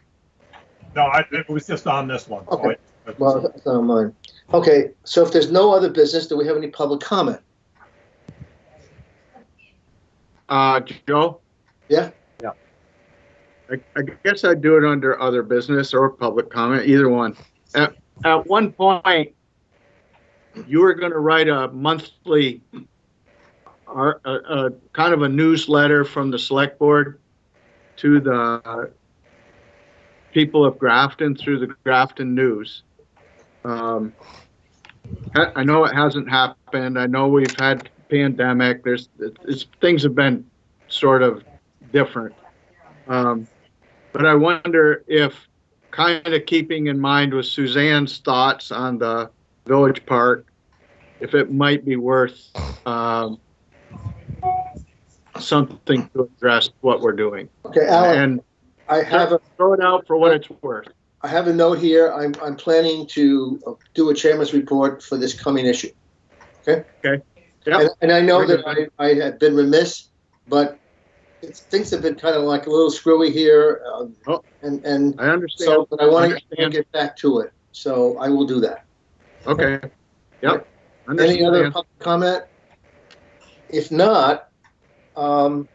no, it was just on this one. Okay. So well, that's not mine. Okay, so if there's no other business, do we have any public comment? Joe? Yeah. Yeah. I guess I'd do it under other business or public comment, either one. At one point, you were going to write a monthly, kind of a newsletter from the select board to the people of Grafton through the Grafton News. I know it hasn't happened. I know we've had pandemic. Things have been sort of different. But I wonder if, kind of keeping in mind with Suzanne's thoughts on the village park, if it might be worth something to address what we're doing. Okay, Alan, and I have throw it out for what it's worth. I have a note here. I'm planning to do a chairman's report for this coming issue. Okay. Okay. Yep. And I know that I have been remiss, but things have been kind of like a little screwy here, and I understand. So, but I want to get back to it. So I will do that. Okay. Yep. Any other comment? If not, the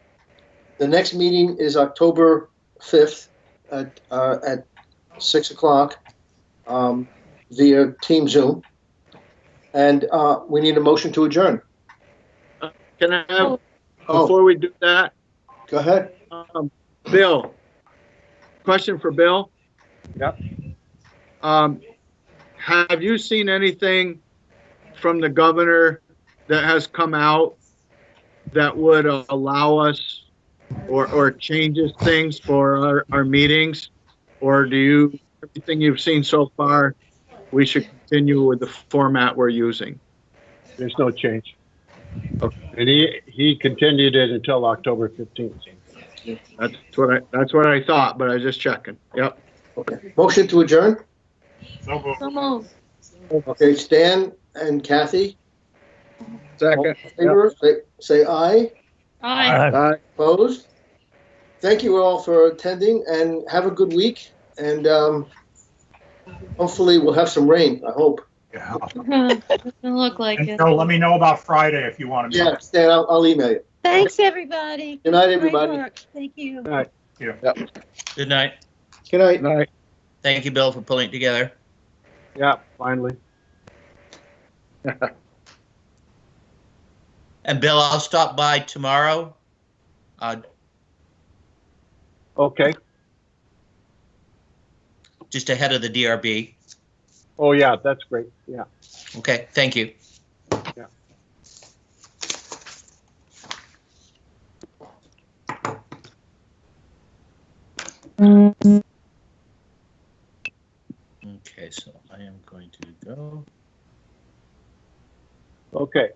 next meeting is October 5th at 6 o'clock via Team Zoom, and we need a motion to adjourn. Can I have, before we do that? Go ahead. Bill, question for Bill. Yep. Have you seen anything from the governor that has come out that would allow us or changes things for our meetings? Or do you, everything you've seen so far, we should continue with the format we're using? There's no change. Okay. And he continued it until October 15th. That's what I thought, but I was just checking. Yep. Okay. Motion to adjourn? So moved. Okay, Stan and Kathy? Second. Favor, say aye. Aye. Opposed? thank you all for attending, and have a good week. And hopefully we'll have some rain, I hope. Yeah. Doesn't look like And it. so let me know about Friday if you want to. Yeah, Stan, I'll email you. Thanks, everybody. Good night, Great everybody. work. Thank you. All right. Yeah. Good night. Good night. All right. Thank you, Bill, for pulling it together. Yeah, finally. And Bill, I'll stop by tomorrow. Okay. Just ahead of the DRB. Oh, yeah, that's great. Yeah. Okay, thank you. Yeah. Okay, so I am going to go. Okay.